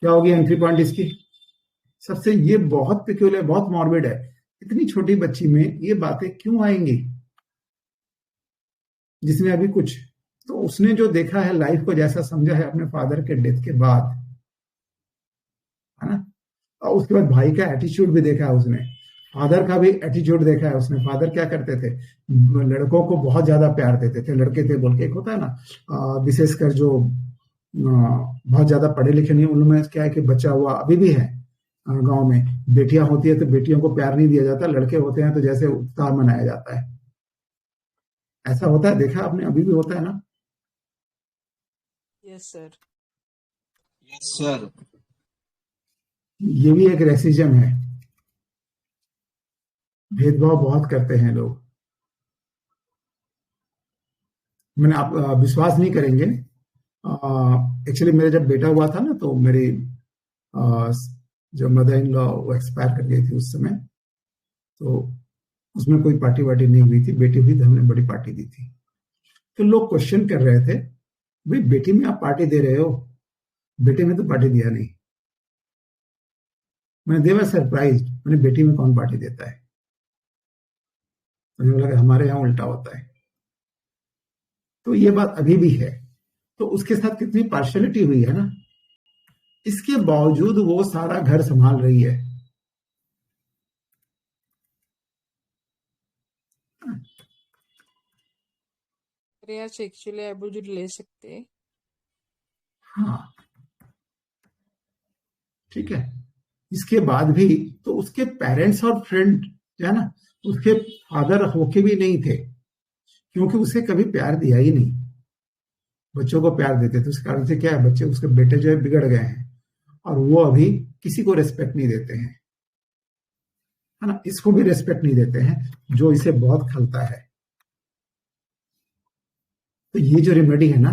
क्या होगी एंट्री पॉइंट इसकी? सबसे ये बहुत पिक्यूलियर, बहुत मॉर्बिड है। इतनी छोटी बच्ची में ये बातें क्यों आएंगी, जिसने अभी कुछ, तो उसने जो देखा है लाइफ को, जैसा समझा है अपने फादर के डेथ के बाद, है ना। और उसके बाद भाई का एटीट्यूड भी देखा है उसने, फादर का भी एटीट्यूड देखा है उसने। फादर क्या करते थे, लड़कों को बहुत ज्यादा प्यार देते थे, लड़के थे बोल के। एक होता है ना विशेषकर जो बहुत ज्यादा पढ़े लिखे नहीं, उनमें क्या है कि बचा हुआ अभी भी है गांव में, बेटियां होती है तो बेटियों को प्यार नहीं दिया जाता, लड़के होते हैं तो जैसे उत्साह मनाया जाता है। ऐसा होता है, देखा आपने, अभी भी होता है ना। Yes sir. Yes sir. ये भी एक रेसिज्म है, भेदभाव बहुत करते हैं लोग। मैंने आप विश्वास नहीं करेंगे, एक्चुअली मेरा जब बेटा हुआ था ना, तो मेरी जो मदर इन लॉ वो एक्सपायर कर गई थी उस समय, तो उसमें कोई पार्टी वार्टी नहीं हुई थी, बेटी हुई तो हमने बड़ी पार्टी दी थी। तो लोग क्वेश्चन कर रहे थे, भाई बेटी में आप पार्टी दे रहे हो, बेटे में तो पार्टी दिया नहीं। मैंने देवा सरप्राइज, मैंने बेटी में कौन पार्टी देता है? मुझे लगा हमारे यहाँ उल्टा होता है। तो ये बात अभी भी है। तो उसके साथ कितनी पार्शियलिटी हुई है ना, इसके बावजूद वो सारा घर संभाल रही है। अरे यार सेक्सुअली अब्यूज ले सकते हैं। हाँ ठीक है। इसके बाद भी तो उसके पेरेंट्स और फ्रेंड जो है ना, उसके फादर होके भी नहीं थे, क्योंकि उसे कभी प्यार दिया ही नहीं। बच्चों को प्यार देते थे, उस कारण से क्या है, बच्चे उसके बेटे जो है बिगड़ गए हैं, और वो अभी किसी को रेस्पेक्ट नहीं देते हैं, है ना। इसको भी रेस्पेक्ट नहीं देते हैं, जो इसे बहुत खलता है। तो ये जो रेमेडी है ना,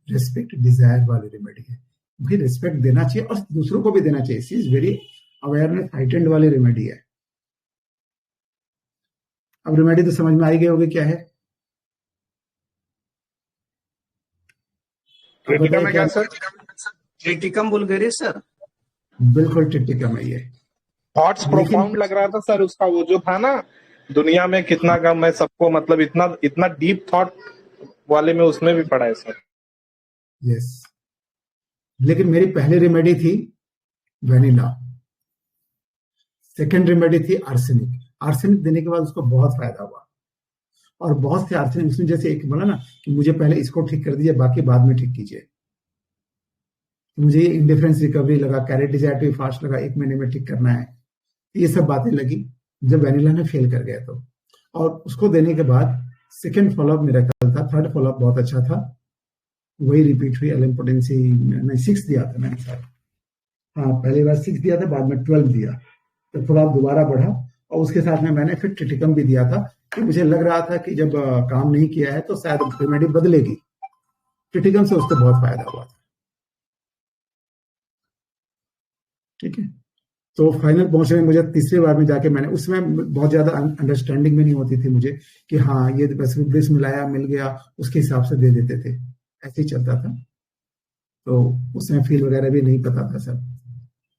रेस्पेक्ट डिजायर वाली रेमेडी है। भाई रेस्पेक्ट देना चाहिए और दूसरों को भी देना चाहिए। सी इज वेरी अवेयरनेस हाइटेंड वाली रेमेडी है। अब रेमेडी तो समझ में आई गई होगी क्या है। ट्रिटिकम है क्या सर? Triticum vulgaris sir. बिल्कुल ट्रिटिकम है ये। थॉट्स प्रोफाउंड लग रहा था सर उसका, वो जो था ना, दुनिया में कितना गम है सबको, मतलब इतना इतना डीप थॉट वाले में उसमें भी पड़ा है सर। यस, लेकिन मेरी पहली रेमेडी थी वेनिला, सेकंड रेमेडी थी आर्सेनिक। आर्सेनिक देने के बाद उसको बहुत फायदा हुआ, और बहुत से आर्सेनिक, उसने जैसे एक बोला ना कि मुझे पहले इसको ठीक कर दीजिए, बाकी बाद में ठीक कीजिए। मुझे ये इंडिफरेंस रिकवरी लगा, कैरेट डिजायर भी फास्ट लगा, 1 महीने में ठीक करना है, ये सब बातें लगी जब वेनिला में फेल कर गया तो। और उसको देने के बाद सेकंड फॉलोअप मेरा कल था, थर्ड फॉलोअप बहुत अच्छा था, वही रिपीट हुई। एलएम पोटेंसी मैंने 6 दिया था मैंने सर, हाँ पहली बार 6 दिया था, बाद में 12 दिया, तो फॉलोअप दोबारा बढ़ा। और उसके साथ में मैंने फिर ट्रिटिकम भी दिया था, कि मुझे लग रहा था कि जब काम नहीं किया है तो शायद रेमेडी बदलेगी। ट्रिटिकम से उसको बहुत फायदा हुआ था। ठीक है, तो फाइनल पहुंचने में मुझे तीसरी बार में जाके मैंने, उसमें बहुत ज्यादा अंडरस्टैंडिंग भी नहीं होती थी मुझे कि हाँ ये बस ब्रिस मिलाया मिल गया, उसके हिसाब से दे देते थे, ऐसे ही चलता था। तो उसमें फील वगैरह भी नहीं पता था सब।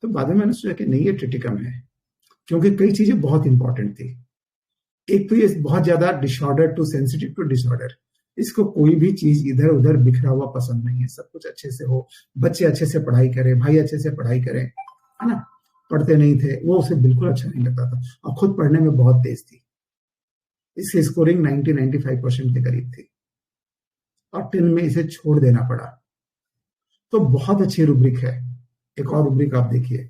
तो बाद में मैंने सोचा कि नहीं ये ट्रिटिकम है, क्योंकि कई चीजें बहुत इंपॉर्टेंट थी। एक तो ये बहुत ज्यादा disorder to sensitive to disorder, इसको कोई भी चीज इधर उधर बिखरा हुआ पसंद नहीं है, सब कुछ अच्छे से हो, बच्चे अच्छे से पढ़ाई करें, भाई अच्छे से पढ़ाई करें, है ना। पढ़ते नहीं थे वो, उसे बिल्कुल अच्छा नहीं लगता था, और खुद पढ़ने में बहुत तेज थी। इसकी स्कोरिंग 90-95% के करीब थी, और 10 में इसे छोड़ देना पड़ा। तो बहुत अच्छी रुब्रिक है। एक और रुब्रिक आप देखिए,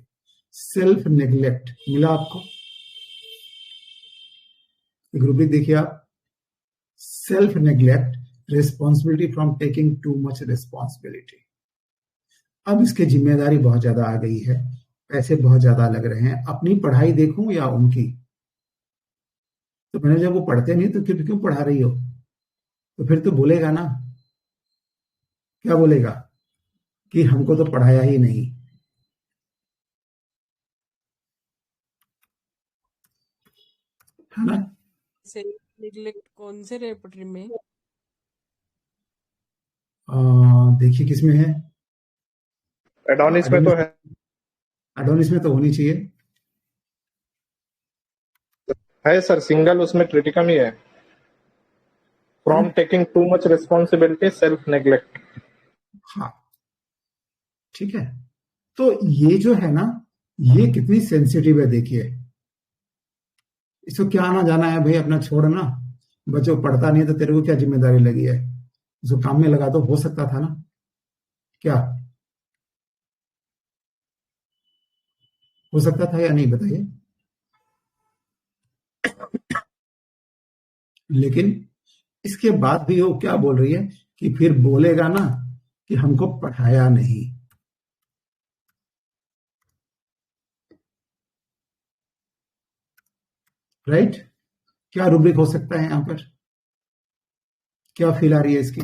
सेल्फ नेग्लेक्ट, मिला आपको? एक रुब्रिक देखिए आप, self neglect, responsibility from taking too much responsibility. अब इसकी जिम्मेदारी बहुत ज्यादा आ गई है, पैसे बहुत ज्यादा लग रहे हैं, अपनी पढ़ाई देखूं या उनकी? तो मैंने, जब वो पढ़ते नहीं तो फिर क्यों पढ़ा रही हो? तो फिर तो बोलेगा ना, क्या बोलेगा कि हमको तो पढ़ाया ही नहीं, है ना। नेग्लेक्ट कौन से रेपर्टरी में? देखिए किसमें है, एडोनिस में तो है। एडोनिस में तो होनी चाहिए। है सर, सिंगल उसमें ट्रिटिकम ही है। From taking too much responsibility, self neglect. हाँ ठीक है, तो ये जो है ना, ये कितनी सेंसिटिव है देखिए। इसको क्या आना जाना है भाई, अपना छोड़ना, बच्चों पढ़ता नहीं है तो तेरे को क्या जिम्मेदारी लगी है, उसको काम में लगा तो हो सकता था ना, क्या हो सकता था या नहीं बताइए। लेकिन इसके बाद भी वो क्या बोल रही है कि फिर बोलेगा ना कि हमको पढ़ाया नहीं। राइट? क्या रूब्रिक हो सकता है यहाँ पर? क्या फील आ रही है इसकी?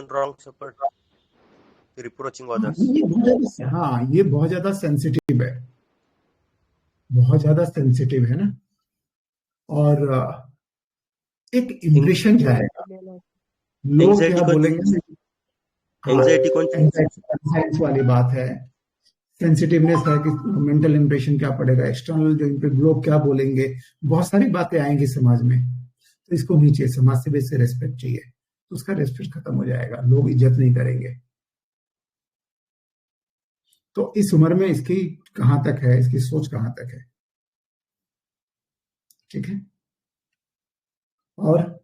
wrong support, reproaching others. ये बहुत ज्यादा सेंसिटिव है, बहुत ज्यादा सेंसिटिव है ना। और एक इम्प्रेशन जाएगा, लोग क्या बोलेंगे, एंजाइटी वाली बात है, सेंसिटिवनेस है कि मेंटल इंप्रेशन क्या पड़ेगा, एक्सटर्नल जो लोग क्या बोलेंगे, बहुत सारी बातें आएंगी समाज में। तो इसको नहीं चाहिए, समाज से वैसे रेस्पेक्ट चाहिए, तो उसका रेस्पेक्ट खत्म हो जाएगा, लोग इज्जत नहीं करेंगे। तो इस उम्र में इसकी कहां तक है, इसकी सोच कहां तक है, ठीक है। और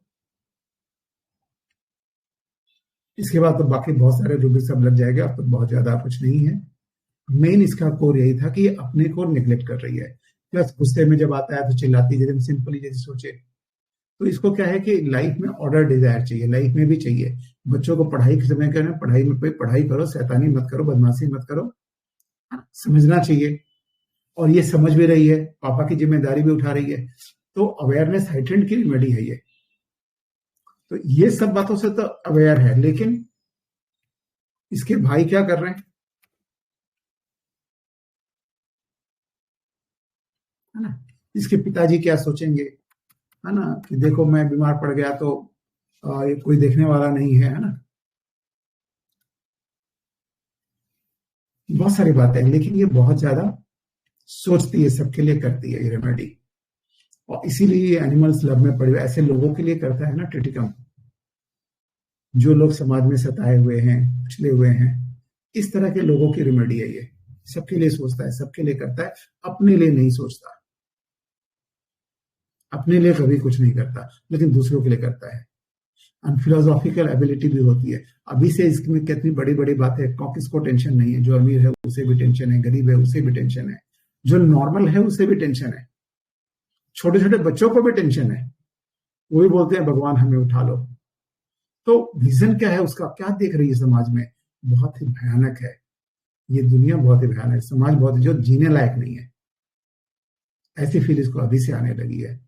इसके बाद तो बाकी बहुत सारे रूब्रिक सब लग जाएगा, अब तो बहुत ज्यादा कुछ नहीं है। मेन इसका कोर यही था कि अपने को निग्लेक्ट कर रही है, प्लस गुस्से में जब आता है तो चिल्लाती, जैसे सिंपली जैसे सोचे। तो इसको क्या है कि लाइफ में ऑर्डर डिजायर चाहिए, लाइफ में भी चाहिए। बच्चों को पढ़ाई के समय करना, पढ़ाई में पढ़ाई करो, शैतानी मत करो, बदमाशी मत करो, समझना चाहिए। और ये समझ भी रही है, पापा की जिम्मेदारी भी उठा रही है, तो अवेयरनेस हाइटेंड की रेमेडी है ये। तो ये सब बातों से तो अवेयर है, लेकिन इसके भाई क्या कर रहे हैं, है ना। इसके पिताजी क्या सोचेंगे, है ना, कि देखो मैं बीमार पड़ गया तो कोई देखने वाला नहीं है ना। बहुत सारी बातें, लेकिन ये बहुत ज्यादा सोचती है, सबके लिए करती है ये रेमेडी। और इसीलिए ये एनिमल्स लव में पड़े ऐसे लोगों के लिए करता है ना ट्रिटिकम, जो लोग समाज में सताए हुए हैं, पिछले हुए हैं, इस तरह के लोगों की रेमेडी है ये। सबके लिए सोचता है, सबके लिए करता है, अपने लिए नहीं सोचता, अपने लिए कभी कुछ नहीं करता, लेकिन दूसरों के लिए करता है। फिलोसॉफिकल एबिलिटी भी होती है। अभी से इसमें कितनी बड़ी बड़ी बातें, किसको टेंशन नहीं है, जो अमीर है उसे भी टेंशन है, गरीब है उसे भी टेंशन है, जो नॉर्मल है उसे भी टेंशन है, छोटे छोटे बच्चों को भी टेंशन है। वो भी बोलते हैं भगवान हमें उठा लो। तो विजन क्या है उसका, क्या देख रही है समाज में, बहुत ही भयानक है ये दुनिया, बहुत ही भयानक है समाज, बहुत जो जीने लायक नहीं है। ऐसी फील इसको अभी से आने लगी है।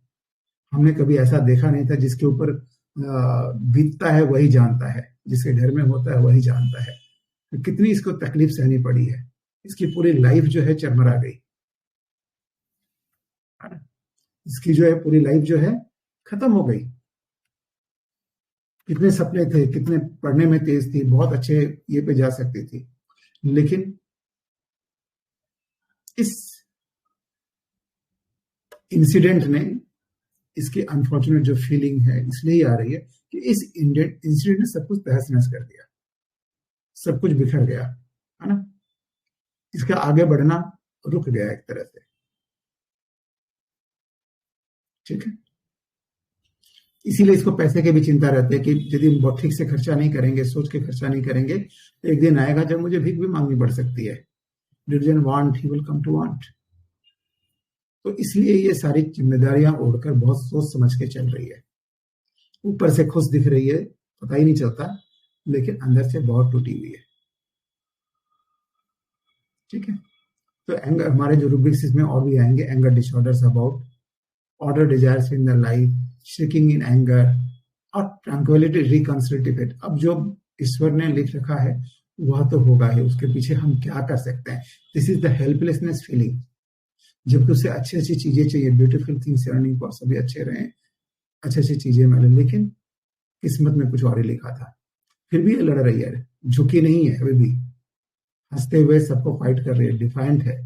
हमने कभी ऐसा देखा नहीं था, जिसके ऊपर बीतता है वही जानता है, जिसके घर में होता है वही जानता है। तो कितनी इसको तकलीफ सहनी पड़ी है, इसकी पूरी लाइफ जो है चरमरा गई, इसकी जो है पूरी लाइफ जो है खत्म हो गई। कितने सपने थे, कितने पढ़ने में तेज थी, बहुत अच्छे ये पे जा सकती थी, लेकिन इस इंसिडेंट ने, इसकी अनफॉर्चुनेट जो फीलिंग है इसलिए ही आ रही है कि इस इंसिडेंट ने सब कुछ तहस नहस कर दिया, सब कुछ बिखर गया, है ना। इसका आगे बढ़ना रुक गया एक तरह से, ठीक है। इसीलिए इसको पैसे की भी चिंता रहती है कि यदि बहुत ठीक से खर्चा नहीं करेंगे, सोच के खर्चा नहीं करेंगे, तो एक दिन आएगा जब मुझे भीख भी मांगनी पड़ सकती है। Delusion want, he will come to want. तो इसलिए ये सारी जिम्मेदारियां ओढ़कर बहुत सोच समझ के चल रही है। ऊपर से खुश दिख रही है, पता ही नहीं चलता, लेकिन अंदर से बहुत टूटी हुई है, ठीक है। तो एंगर, हमारे जो रूब्रिक्स इसमें और भी आएंगे, anger disorders about order desires in the life, shaking in anger और ट्रैंक्विलिटी रिकंसिलिटिव। अब जो ईश्वर ने लिख रखा है वह तो होगा ही, उसके पीछे हम क्या कर सकते हैं। This is the helplessness feeling, जबकि उसे अच्छी अच्छी चीजें चाहिए, ब्यूटीफुल थिंग्स अर्निंग पर सभी अच्छे रहे, अच्छी अच्छी चीजें मिले, लेकिन किस्मत में कुछ और ही लिखा था। फिर भी ये लड़ रही है, झुकी नहीं है, अभी भी हंसते हुए सबको फाइट कर रही है, डिफाइंट है।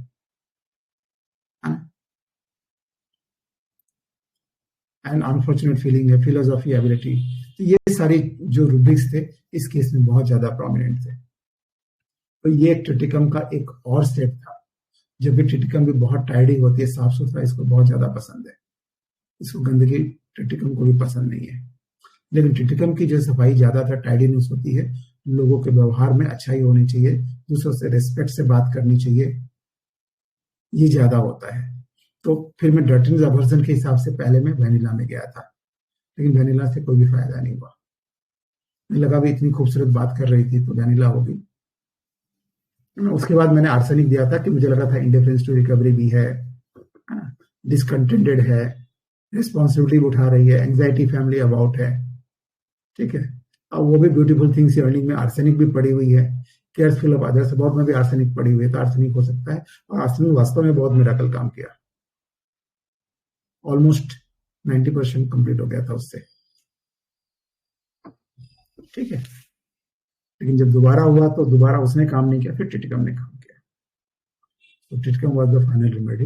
एंड अनफॉर्चुनेट फीलिंग है, फिलोसॉफी एबिलिटी। तो ये सारी जो रूब्रिक्स थे इस केस में बहुत ज्यादा प्रोमिनेंट थे। तो ये ट्रिटिकम का एक और सेट था, जब भी ट्रिटिकम भी बहुत टाइडी होती है, साफ सुथरा इसको बहुत ज्यादा पसंद है, इसको गंदगी ट्रिटिकम को भी पसंद नहीं है। लेकिन ट्रिटिकम की जो सफाई ज्यादातर टाइडीनेस होती है, लोगों के व्यवहार में अच्छाई होनी चाहिए, दूसरों से रिस्पेक्ट से बात करनी चाहिए, ये ज्यादा होता है। तो फिर मैं डर्टीनेस अवर्जन के हिसाब से पहले मैं वैनिला में गया था, लेकिन वैनिला से कोई भी फायदा नहीं हुआ। मुझे लगा भी इतनी खूबसूरत बात कर रही थी तो वैनिला होगी, उसके बाद मैंने आर्सेनिक दिया था कि मुझे लगा था इंडिफरेंस टू रिकवरी भी है, डिसकंटेंटेड है, रिस्पॉन्सिबिलिटी उठा रही है, एंग्जाइटी फैमिली अबाउट है, ठीक है। अब वो भी ब्यूटीफुल थिंग्स अर्निंग में आर्सेनिक भी पड़ी हुई है, केयरफुल ऑफ अदर्स अबाउट में भी आर्सेनिक पड़ी हुई है, तो आर्सेनिक हो सकता है। और आर्सेनिक वास्तव में बहुत मिराकल काम किया, ऑलमोस्ट 90% कंप्लीट हो गया था उससे, ठीक है। लेकिन जब दोबारा हुआ तो दोबारा उसने काम नहीं किया, फिर टिटिकम ने काम किया। तो Triticum was the final remedy.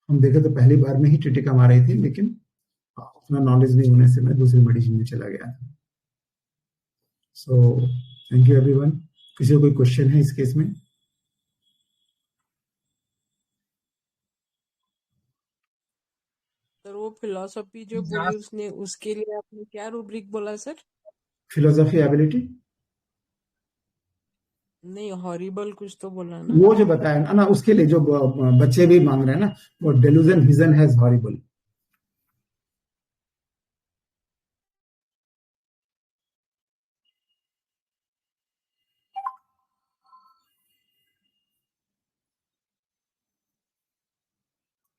हम देखे तो पहली बार में ही टिटिकम आ रही थी, लेकिन उतना नॉलेज नहीं होने से मैं दूसरी मेडिसिन में चला गया था। So thank you everyone. किसी को कोई क्वेश्चन है इस केस में? सर वो फिलॉसफी जो बोली उसने, उसके लिए आपने क्या रूब्रिक बोला सर? फिलोसफी एबिलिटी नहीं, हॉरिबल कुछ तो बोला ना। वो जो बताया ना, उसके लिए जो बच्चे भी मांग रहे हैं ना, वो डेलूजन विजन हैज हॉरिबल।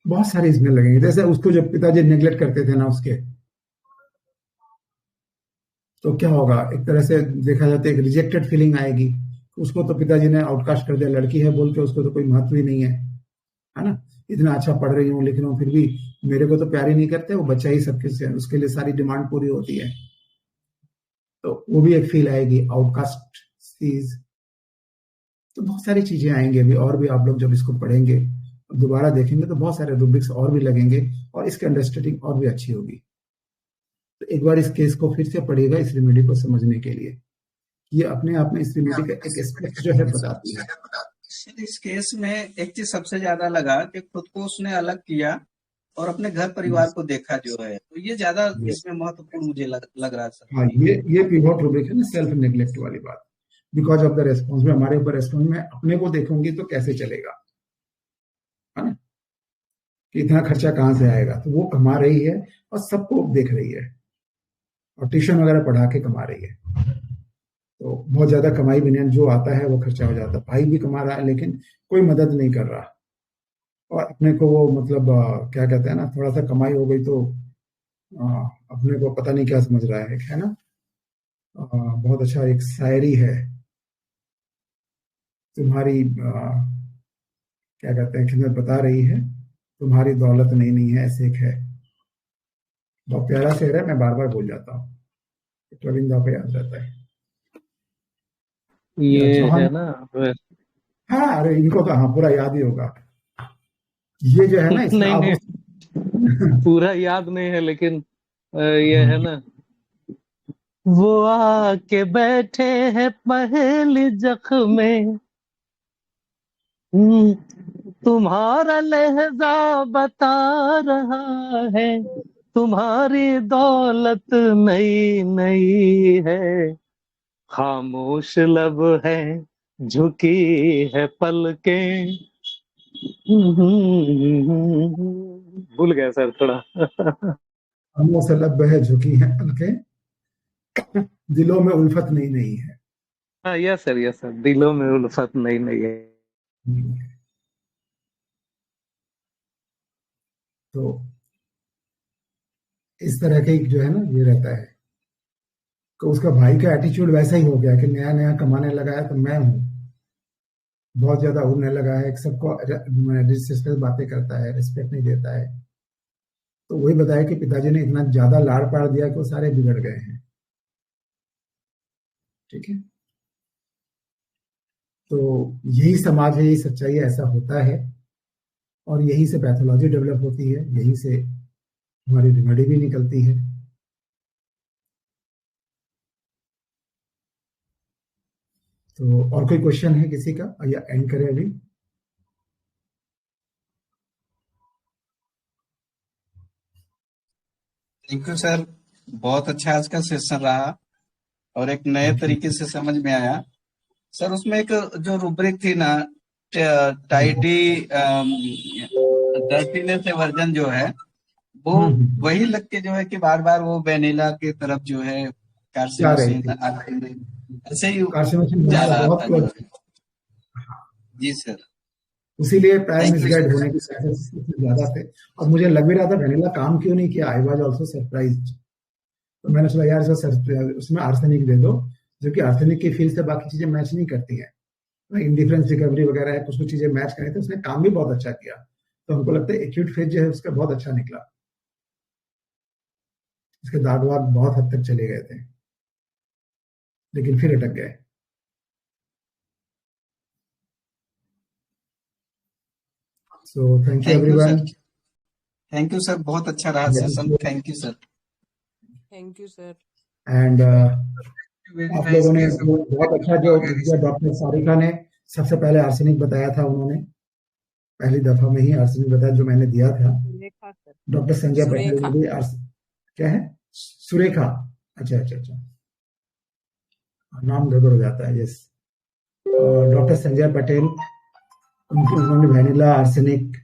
बहुत सारे इसमें लगेंगे। जैसे उसको जब पिताजी नेग्लेक्ट करते थे ना उसके, तो क्या होगा, एक तरह से देखा जाता है एक रिजेक्टेड फीलिंग आएगी। उसको तो पिताजी ने आउटकास्ट कर दिया, लड़की है बोल के उसको तो कोई महत्व ही नहीं है ना। इतना अच्छा पढ़ रही हूँ लेकिन वो फिर भी मेरे को तो प्यार ही नहीं करते, वो बच्चा ही सबके से, उसके लिए सारी डिमांड पूरी होती है, तो वो भी एक फील आएगी, आउटकास्ट चीज। तो बहुत सारी चीजें आएंगी अभी, और भी आप लोग जब इसको पढ़ेंगे दोबारा देखेंगे तो बहुत सारे रूब्रिक्स और भी लगेंगे और इसकी अंडरस्टैंडिंग और भी अच्छी होगी। तो एक बार इस केस को फिर से पढ़िएगा इस रेमेडी को समझने के लिए। ये अपने आप में इस रेमेडी का एक एस्पेक्ट जो है बताती है। इस केस में एक चीज सबसे ज्यादा लगा कि खुद को उसने अलग किया और अपने घर परिवार को देखा जो है, तो ये ज्यादा इसमें महत्वपूर्ण मुझे लग रहा है सर। हाँ, ये पिवोट रूब्रिक है ना, सेल्फ नेग्लेक्ट वाली बात। बिकॉज ऑफ द रेस्पॉन्स में, हमारे ऊपर रेस्पॉन्स में अपने को देखूंगी तो कैसे चलेगा, है ना, कि इतना खर्चा कहाँ से आएगा। तो वो कमा रही है और सबको देख रही है और ट्यूशन वगैरह पढ़ा के कमा रही है, तो बहुत ज्यादा कमाई भी नहीं, जो आता है वो खर्चा हो जाता है। भाई भी कमा रहा है लेकिन कोई मदद नहीं कर रहा, और अपने को वो मतलब क्या कहते हैं ना, थोड़ा सा कमाई हो गई तो अपने को पता नहीं क्या समझ रहा है ना। बहुत अच्छा एक शायरी है, तुम्हारी क्या कहते हैं, खिदमत बता रही है, तुम्हारी दौलत नहीं नहीं है, ऐसे एक है। बहुत प्यारा शेर है, मैं बार बार भूल जाता हूँ, ट्वेलिंग पे याद रहता है। ये है ना, हाँ अरे इनको तो हाँ पूरा याद ही होगा। ये जो है ना इसमें नहीं, नहीं पूरा याद नहीं है, लेकिन ये है ना, वो आके बैठे हैं पहली जख्म में, तुम्हारा लहजा बता रहा है, तुम्हारी दौलत नई नई है, खामोश लब है झुकी है पलकें। भूल गया सर थोड़ा। खामोश लब है झुकी है पलकें, दिलों में उल्फत नई नई है। हाँ यस सर, दिलों में उल्फत नई नई है। तो इस तरह के जो है ना ये रहता है, तो उसका भाई का एटीट्यूड वैसा ही हो गया कि नया नया कमाने लगा है तो मैं हूँ, बहुत ज्यादा उड़ने लगा है, सबको डिसरिस्पेक्ट बातें करता है, रिस्पेक्ट नहीं देता है। तो वही बताया कि पिताजी ने इतना ज्यादा लाड़ पाड़ दिया कि वो सारे बिगड़ गए हैं, ठीक है। तो यही समाज है, यही सच्चाई है, ऐसा होता है, और यही से पैथोलॉजी डेवलप होती है, यही से हमारी रेमेडी भी निकलती है। तो और कोई क्वेश्चन है किसी का, या एंड करें अभी? थैंक यू सर, बहुत अच्छा आज का सेशन रहा और एक नए तरीके से समझ में आया सर। उसमें एक जो रूब्रिक थी ना, टाइडी डर्टीनेस वर्जन जो है वो वही लग के जो है कि बार बार वो वेनिला की तरफ जो है कार्सिनोसिन ऐसे ही जा रहा था। जी सर, उसीलिए पैर थैंक यू मिसगाइड सर। होने की चांसेस ज्यादा थे। और मुझे लग भी रहा था वेनिला काम क्यों नहीं किया, आई वाज आल्सो सरप्राइज्ड। तो मैंने सोचा यार उसमें आर्सेनिक दे दो, जो कि आर्सेनिक की फील्ड से बाकी चीजें मैच नहीं करती है, इंडिफरेंस रिकवरी वगैरह है, कुछ कुछ चीजें मैच करें, तो उसने काम भी बहुत अच्छा किया। तो हमको लगता है एक्यूट फेज जो है उसका बहुत अच्छा निकला, उसके दाग वाग बहुत हद तक चले गए थे, लेकिन फिर अटक गए। So thank you thank you sir, everyone. Thank you sir, बहुत अच्छा रहा session, thank you sir. Thank you sir. And very आप नाइस लोगों ने केस जो बहुत अच्छा जो डॉक्टर सारिका ने सबसे पहले आर्सेनिक बताया था, उन्होंने पहली दफा में ही आर्सेनिक बताया जो मैंने दिया था। Surekha sir, doctor Sanjay Patel Surekha. ने भी क्या है, सुरेखा, अच्छा अच्छा अच्छा, नाम गड़बड़ हो जाता है, यस। डॉक्टर संजय पटेल, उन्होंने वेनिला, आर्सेनिक,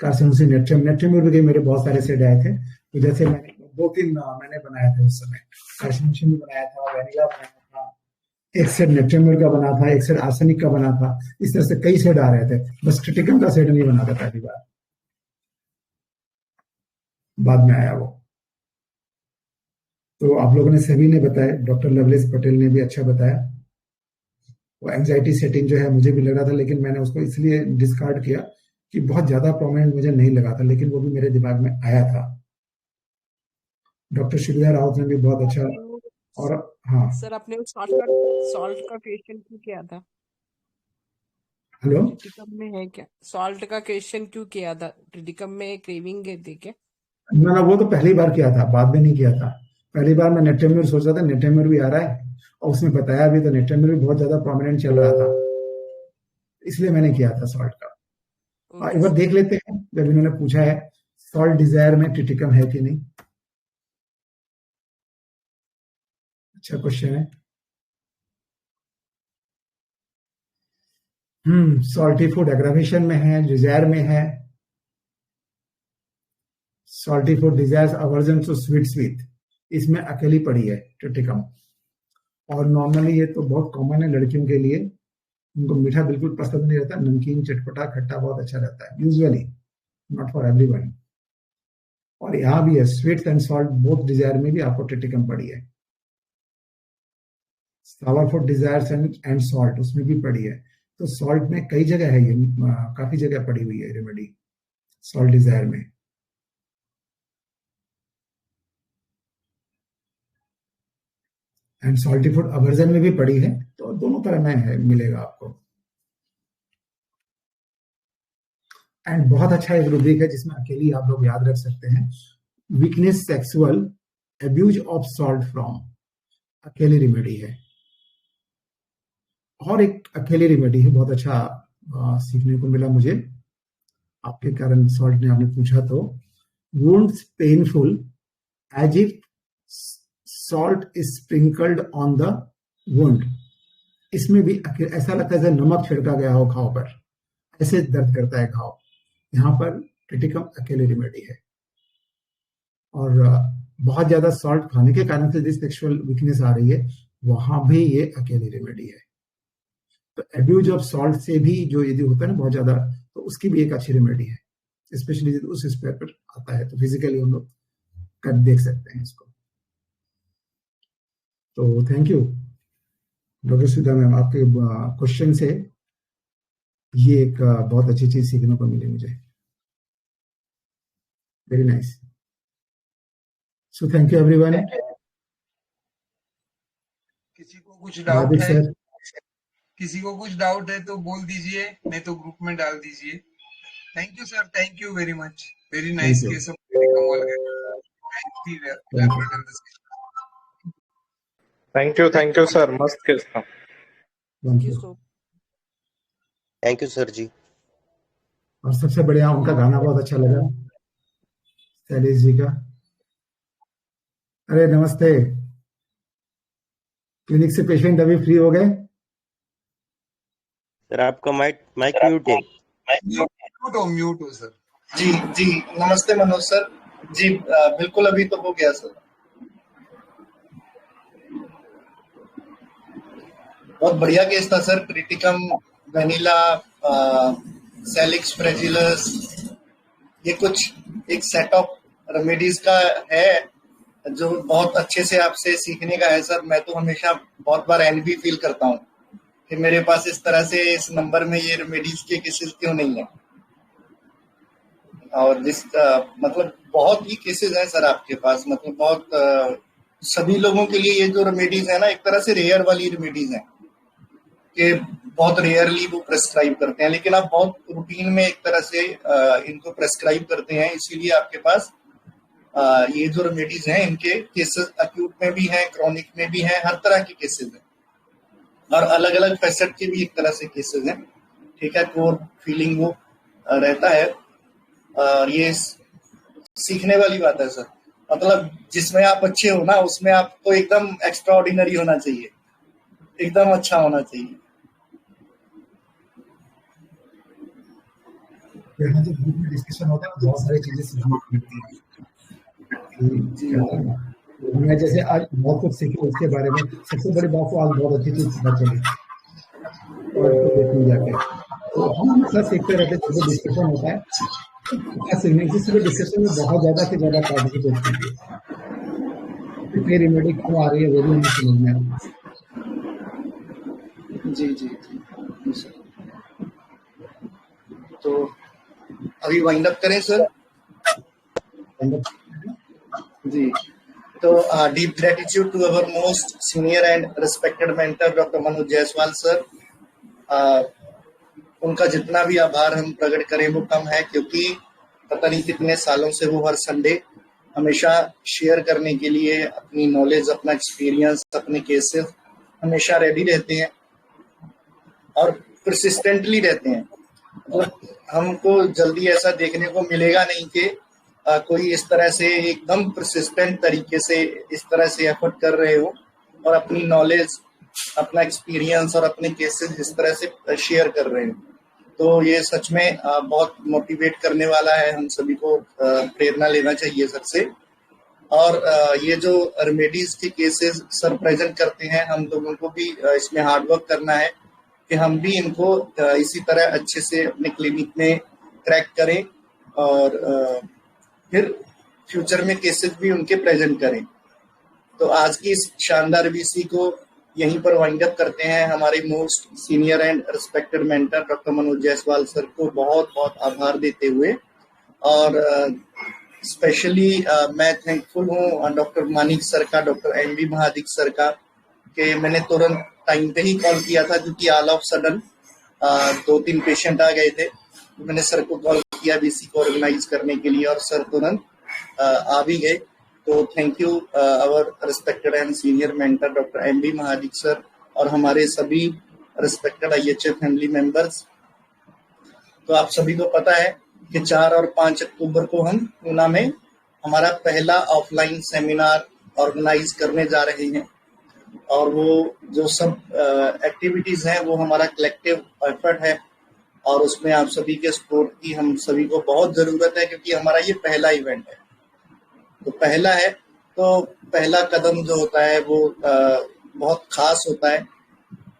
कार्सिनोसिन, नेट्रियम के मेरे बहुत सारे सेट आए थे। तो जैसे मैंने 2-3 मैंने बनाया था उस समय, कार्सिनोसिन भी बनाया था, वेनिला बनाया था, एक सेट नेट्रियम का बना था, एक सेट आर्सेनिक का बना था। इस तरह से कई सेट आ रहे थे, बस ट्रिटिकम का सेट नहीं बना था पहली बार, बाद में आया वो। तो आप लोगों ने सभी ने बताया, डॉक्टर लवलेस पटेल ने भी अच्छा बताया। वो एंजाइटी सेटिंग जो है मुझे भी लग रहा था, लेकिन मैंने उसको इसलिए डिस्कार्ड किया कि बहुत ज्यादा प्रोमिनेंट मुझे नहीं लगा था, लेकिन वो भी मेरे दिमाग में आया था। डॉक्टर शिविया राउत ने भी बहुत अच्छा, और हाँ सर आपने सॉल्ट का क्वेश्चन क्यों किया था? हेलो, ट्रिटिकम में है क्या? सॉल्ट का क्वेश्चन क्यों किया था? ट्रिटिकम में क्रेविंग थी क्या? ना वो तो पहली बार किया था, बाद में नहीं किया था। पहली बार मैं नेट्रेमिर सोच रहा था, नेट्रेमिर भी आ रहा है, और उसने बताया भी तो नेट्रेमिर भी बहुत ज्यादा प्रोमिनेंट चल रहा था, इसलिए मैंने किया था सॉल्ट का। एक बार देख लेते हैं, जब इन्होंने पूछा है सॉल्ट डिजायर में ट्रिटिकम है कि नहीं। अच्छा क्वेश्चन है। सॉल्टी फूड एग्रावेशन में है, डिजायर में है। Salty food desires aversion to sweet, इसमें अकेली पड़ी है ट्रिटिकम। और नॉर्मली ये तो बहुत कॉमन है लड़कियों के लिए, उनको मीठा बिल्कुल पसंद नहीं रहता, नमकीन चटपटा खट्टा बहुत अच्छा रहता है, यूजुअली, नॉट फॉर एवरीवन। और यहाँ भी है sweets and salt, both desire में भी आपको ट्रिटिकम पड़ी है। Sour food desires and salt, उसमें भी पड़ी है। तो सॉल्ट में कई जगह है, ये काफी जगह पड़ी हुई है रेमेडी सॉल्ट डिजायर में। एंड सॉल्टी फूड अवर्जन में भी पड़ी है, तो दोनों तरह में है, मिलेगा आपको। एंड बहुत अच्छा एक रूब्रिक है जिसमें अकेली आप लोग याद रख सकते हैं, weakness sexual abuse of salt from, अकेली रेमेडी है। और एक अकेली रेमेडी है, बहुत अच्छा सीखने को मिला मुझे आपके कारण, सॉल्ट ने आपने पूछा तो, wounds painful as if salt is sprinkled on the wound. इसमें भी ऐसा लगता है जैसे नमक छिड़का गया हो घाव पर, ऐसे दर्द करता है घाव। यहाँ पर ट्रिटिकम अकेली रेमेडी है। और बहुत ज्यादा सॉल्ट खाने के कारण से जिस सेक्सुअल वीकनेस आ रही है, वहां भी ये अकेली रेमेडी है। तो एब्यूज ऑफ सॉल्ट से भी जो यदि होता है ना बहुत ज्यादा, तो उसकी भी एक अच्छी रेमेडी है, स्पेशली यदि उस स्पेयर पर आता है तो फिजिकली हम लोग कर देख सकते हैं इसको। तो thank you doctor Sudha ma'am, आपके क्वेश्चन से ये एक बहुत अच्छी चीज सीखने को मिली मुझे, very nice. So thank you everyone. किसी को कुछ डाउट है, सर, किसी को कुछ डाउट है तो बोल दीजिए, नहीं तो ग्रुप में डाल दीजिए। Thank you sir, thank you very much, very nice case of thank you sir, मस्त केस था। थैंक यू सर जी। और सबसे बढ़िया उनका गाना बहुत अच्छा लगा, शैलेश जी का। अरे नमस्ते, क्लिनिक से पेशेंट अभी फ्री हो गए? सर आपका माइक म्यूट है। म्यूट हो सर। जी जी, नमस्ते मनोज सर जी, बिल्कुल अभी तो हो गया सर। बहुत बढ़िया केस था सर, क्रिटिकम वेनिला, सेलिक्स फ्रेजिलस, ये कुछ एक सेट ऑफ रेमेडीज का है जो बहुत अच्छे से आपसे सीखने का है सर। मैं तो हमेशा बहुत बार एनवी फील करता हूँ कि मेरे पास इस तरह से इस नंबर में ये रेमेडीज के केसेस क्यों नहीं है। और मतलब बहुत ही केसेस हैं सर आपके पास, मतलब बहुत सभी लोगों के लिए ये जो रेमेडीज है ना, एक तरह से रेयर वाली रेमेडीज हैं कि बहुत रेयरली वो प्रेस्क्राइब करते हैं, लेकिन आप बहुत रूटीन में एक तरह से इनको प्रेस्क्राइब करते हैं। इसीलिए आपके पास ये जो रेमेडीज हैं इनके केसेस एक्यूट में भी हैं, क्रॉनिक में भी हैं, हर तरह के केसेस हैं और अलग अलग फैसेट के भी एक तरह से केसेस हैं। ठीक है, कोर फीलिंग वो रहता है और ये सीखने वाली बात है सर। मतलब जिसमें आप अच्छे हो ना उसमें आपको एकदम एक्स्ट्रा ऑर्डिनरी होना चाहिए, एकदम अच्छा होना चाहिए। यहाँ जो ग्रुप में डिस्कशन होता है बहुत सारी चीजें सीखने को मिलती हैं। मैं जैसे आज बहुत कुछ सीखे उसके बारे में। सबसे बड़ी बात तो आज बहुत अच्छी चीज पता चली और देखने जाके तो हम हमेशा सीखते रहते हैं। जो डिस्कशन होता है सीखने डिस्कशन में बहुत ज्यादा से ज्यादा पार्टिसिपेट कीजिए। फिर रेमेडी क्यों आ रही है वो भी हमें समझ में आता है। जी जी जी सर। तो अभी वाइंड अप करें सर। जी, तो deep gratitude to our most senior and respected mentor doctor Manoj Jaiswal sir. उनका जितना भी आभार हम प्रकट करें वो कम है, क्योंकि पता नहीं कितने सालों से वो हर संडे हमेशा शेयर करने के लिए अपनी नॉलेज, अपना एक्सपीरियंस, अपने केसेस हमेशा रेडी रहते हैं और परसिस्टेंटली रहते हैं। तो हमको जल्दी ऐसा देखने को मिलेगा नहीं कि कोई इस तरह से एकदम परसिस्टेंट तरीके से इस तरह से एफर्ट कर रहे हो और अपनी नॉलेज, अपना एक्सपीरियंस और अपने केसेस इस तरह से शेयर कर रहे हो। तो ये सच में बहुत मोटिवेट करने वाला है। हम सभी को प्रेरणा लेना चाहिए सर से। और ये जो रेमेडीज के केसेस सर प्रेजेंट करते हैं, हम लोगों को भी इसमें हार्डवर्क करना है कि हम भी इनको इसी तरह अच्छे से अपने क्लिनिक में क्रैक करें और फिर फ्यूचर में केसेस भी उनके प्रेजेंट करें। तो आज की इस शानदार वीसी को यहीं पर वाइंड अप करते हैं। हमारे most senior and respected mentor doctor Manoj Jaiswal sir को बहुत बहुत आभार देते हुए, और स्पेशली मैं थैंकफुल हूँ डॉक्टर मानिक सर का, डॉक्टर एमवी महादिक सर का, कि मैंने तुरंत टाइम पे ही कॉल किया था, क्योंकि ऑल ऑफ सडन 2-3 पेशेंट आ गए थे। मैंने सर को कॉल किया बीसी को ऑर्गेनाइज करने के लिए और सर तुरंत आ भी गए। तो thank you our respected and senior mentor doctor MV Mahadik sir और हमारे सभी रिस्पेक्टेड आईएचए फैमिली मेंबर्स। तो आप सभी को पता है कि 4 और 5 अक्टूबर को हम पूना में हमारा पहला ऑफलाइन सेमिनार ऑर्गेनाइज करने जा रहे हैं, और वो जो सब एक्टिविटीज हैं वो हमारा कलेक्टिव एफर्ट है और उसमें आप सभी के सपोर्ट की हम सभी को बहुत जरूरत है, क्योंकि हमारा ये पहला इवेंट है। तो पहला है तो पहला कदम जो होता है वो बहुत खास होता है।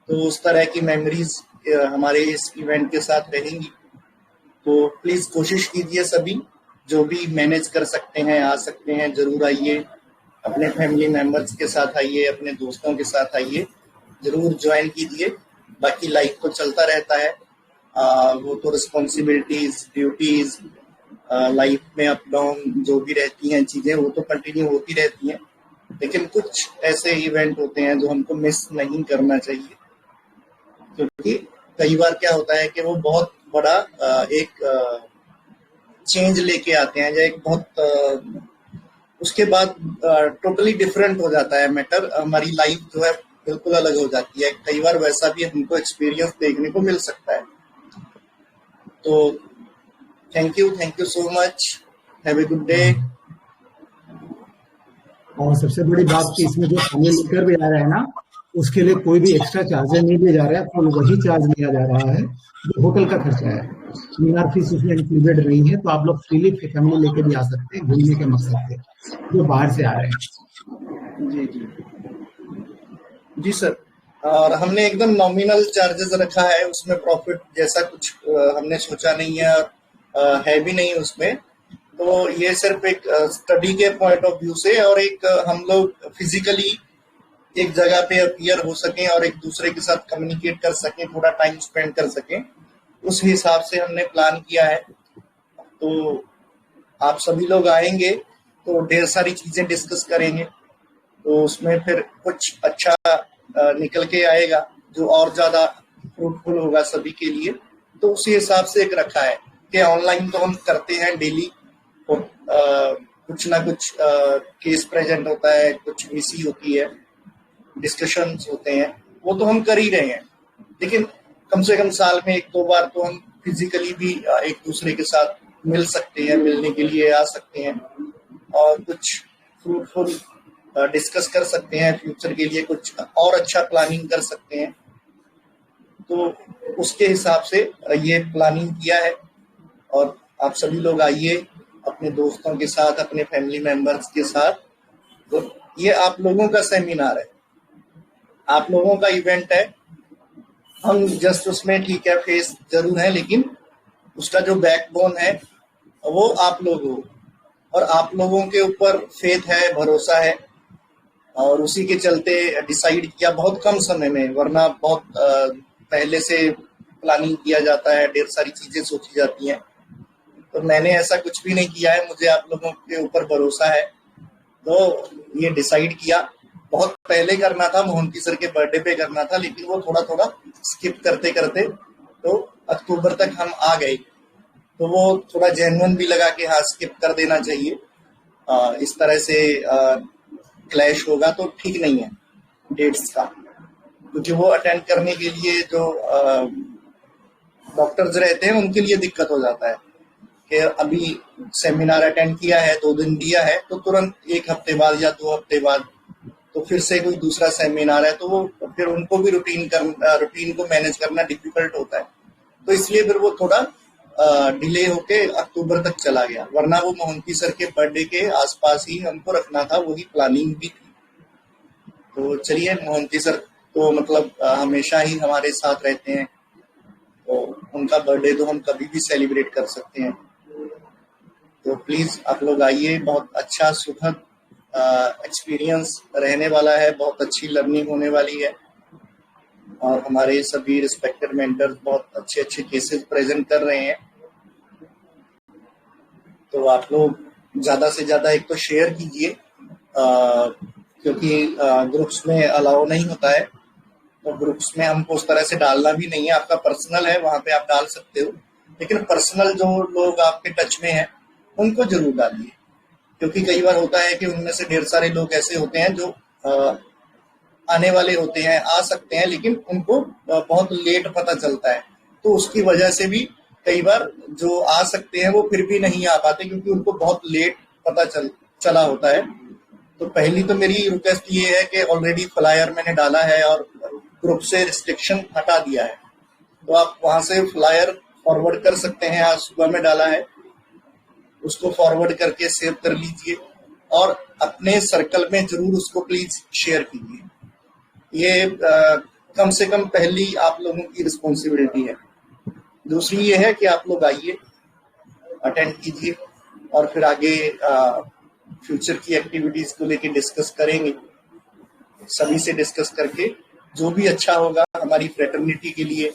तो उस तरह की मेमोरीज हमारे इस इवेंट के साथ रहेंगी। तो प्लीज कोशिश कीजिए, सभी जो भी मैनेज कर सकते हैं आ सकते हैं, जरूर आइए, अपने फैमिली मेंबर्स के साथ आइए, अपने दोस्तों के साथ आइए, जरूर ज्वाइन कीजिए। बाकी लाइफ तो चलता रहता है, वो तो रिस्पॉन्सिबिलिटीज, ड्यूटीज, लाइफ में अप डाउन जो भी रहती हैं चीजें वो तो कंटिन्यू होती रहती हैं, लेकिन कुछ ऐसे इवेंट होते हैं जो हमको मिस नहीं करना चाहिए, क्योंकि कई बार क्या होता है कि वो बहुत बड़ा एक चेंज लेके आते हैं, या एक बहुत उसके बाद टोटली डिफरेंट हो जाता है मैटर। हमारी लाइफ जो है बिल्कुल अलग हो जाती है। कई बार वैसा भी हमको एक्सपीरियंस देखने को मिल सकता है। तो thank you so much, have a good day. और सबसे बड़ी बात कि इसमें जो खाने लेकर भी आ रहा है ना, उसके लिए कोई भी एक्स्ट्रा चार्जेस नहीं दिया जा रहा है, तो वही चार्ज लिया जा रहा है जो होटल का खर्चा है। सेमिनार फीस उसमें इंक्लूडेड नहीं है, तो आप लोग फ्रीली फैमिली लेके भी आ सकते हैं घूमने के मकसद से जो बाहर से आ रहे हैं। जी सर। और हमने एकदम नॉमिनल चार्जेस रखा है, उसमें प्रॉफिट जैसा कुछ हमने सोचा नहीं है, है भी नहीं उसमें। तो ये सिर्फ एक स्टडी के पॉइंट ऑफ व्यू से और एक हम लोग फिजिकली एक जगह पे अपीयर हो सकें और एक दूसरे के साथ कम्युनिकेट कर सकें, थोड़ा टाइम स्पेंड कर सकें, उस हिसाब से हमने प्लान किया है। तो आप सभी लोग आएंगे तो ढेर सारी चीजें डिस्कस करेंगे, तो उसमें फिर कुछ अच्छा निकल के आएगा जो और ज्यादा फ्रूटफुल होगा सभी के लिए। तो उसी हिसाब से एक रखा है कि ऑनलाइन तो हम करते हैं डेली, कुछ ना कुछ केस प्रेजेंट होता है, कुछ वीसी होती है, डिस्कशंस होते हैं, वो तो हम कर ही रहे हैं, लेकिन कम से कम साल में 1-2 बार तो हम फिजिकली भी एक दूसरे के साथ मिल सकते हैं, मिलने के लिए आ सकते हैं और कुछ फ्रूटफुल डिस्कस कर सकते हैं, फ्यूचर के लिए कुछ और अच्छा प्लानिंग कर सकते हैं। तो उसके हिसाब से ये प्लानिंग किया है और आप सभी लोग आइए अपने दोस्तों के साथ, अपने फैमिली मेंबर्स के साथ। तो ये आप लोगों का सेमिनार है, आप लोगों का इवेंट है, हम जस्ट उसमें ठीक है फेस जरूर है, लेकिन उसका जो बैकबोन है वो आप लोग हो और आप लोगों के ऊपर फेथ है, भरोसा है और उसी के चलते डिसाइड किया बहुत कम समय में, वरना बहुत पहले से प्लानिंग किया जाता है, ढेर सारी चीजें सोची जाती हैं। तो मैंने ऐसा कुछ भी नहीं किया है, मुझे आप लोगों के ऊपर भरोसा है, तो ये डिसाइड किया। बहुत पहले करना था, मोहंती सर के बर्थडे पे करना था, लेकिन वो थोड़ा थोड़ा स्किप करते करते तो अक्टूबर तक हम आ गए। तो वो थोड़ा जेन्युइन भी लगा कि हाँ स्किप कर देना चाहिए, इस तरह से क्लैश होगा तो ठीक नहीं है डेट्स का, क्योंकि वो अटेंड करने के लिए जो डॉक्टर्स रहते हैं उनके लिए दिक्कत हो जाता है कि अभी सेमिनार अटेंड किया है, 2 दिन दिया है, तो तुरंत 1 हफ्ते बाद या 2 हफ्ते बाद तो फिर से कोई दूसरा सेमिनार है, तो वो फिर उनको भी रूटीन को मैनेज करना डिफिकल्ट होता है। तो इसलिए फिर वो थोड़ा डिले होके अक्टूबर तक चला गया, वरना वो मोहंती सर के बर्थडे के आसपास ही हमको रखना था, वही प्लानिंग भी थी। तो चलिए, मोहंती सर तो मतलब हमेशा ही हमारे साथ रहते हैं, तो उनका बर्थडे तो हम कभी भी सेलिब्रेट कर सकते हैं। तो प्लीज आप लोग आइए, बहुत अच्छा सुखद एक्सपीरियंस रहने वाला है, बहुत अच्छी लर्निंग होने वाली है और हमारे सभी रिस्पेक्टेड मेंटर्स बहुत अच्छे अच्छे केसेस प्रेजेंट कर रहे हैं। तो आप लोग ज्यादा से ज्यादा एक तो शेयर कीजिए, क्योंकि ग्रुप्स में अलाउ नहीं होता है, तो ग्रुप्स में हमको उस तरह से डालना भी नहीं है। आपका पर्सनल है, वहां पे आप डाल सकते हो, लेकिन पर्सनल जो लोग आपके टच में हैं उनको जरूर डालिए, क्योंकि कई बार होता है कि उनमें से ढेर सारे लोग ऐसे होते हैं जो आने वाले होते हैं, आ सकते हैं, लेकिन उनको बहुत लेट पता चलता है, तो उसकी वजह से भी कई बार जो आ सकते हैं वो फिर भी नहीं आ पाते, क्योंकि उनको बहुत लेट पता चला होता है। तो पहली तो मेरी रिक्वेस्ट ये है कि ऑलरेडी फ्लायर मैंने डाला है और ग्रुप से रिस्ट्रिक्शन हटा दिया है, तो आप वहां से फ्लायर फॉरवर्ड कर सकते हैं, आज सुबह में डाला है, उसको फॉरवर्ड करके सेव कर लीजिए और अपने सर्कल में जरूर उसको प्लीज शेयर कीजिए। ये कम से कम पहली आप लोगों की रिस्पॉन्सिबिलिटी है। दूसरी ये है कि आप लोग आइए, अटेंड कीजिए और फिर आगे फ्यूचर की एक्टिविटीज को लेके डिस्कस करेंगे, सभी से डिस्कस करके जो भी अच्छा होगा हमारी फ्रेटर्निटी के लिए,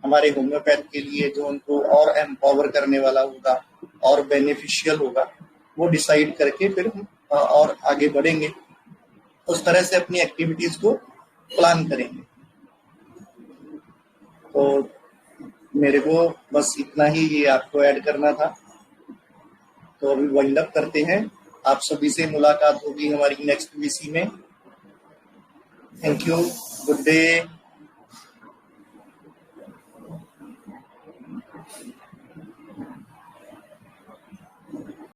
हमारे होम्योपैथ के लिए, जो उनको और एम्पावर करने वाला होगा और बेनिफिशियल होगा, वो डिसाइड करके फिर हम और आगे बढ़ेंगे, उस तरह से अपनी एक्टिविटीज को प्लान करेंगे। तो मेरे को बस इतना ही ये आपको ऐड करना था। तो अभी वाइंड अप करते हैं, आप सभी से मुलाकात होगी हमारी नेक्स्ट वीसी में। Thank you, good day.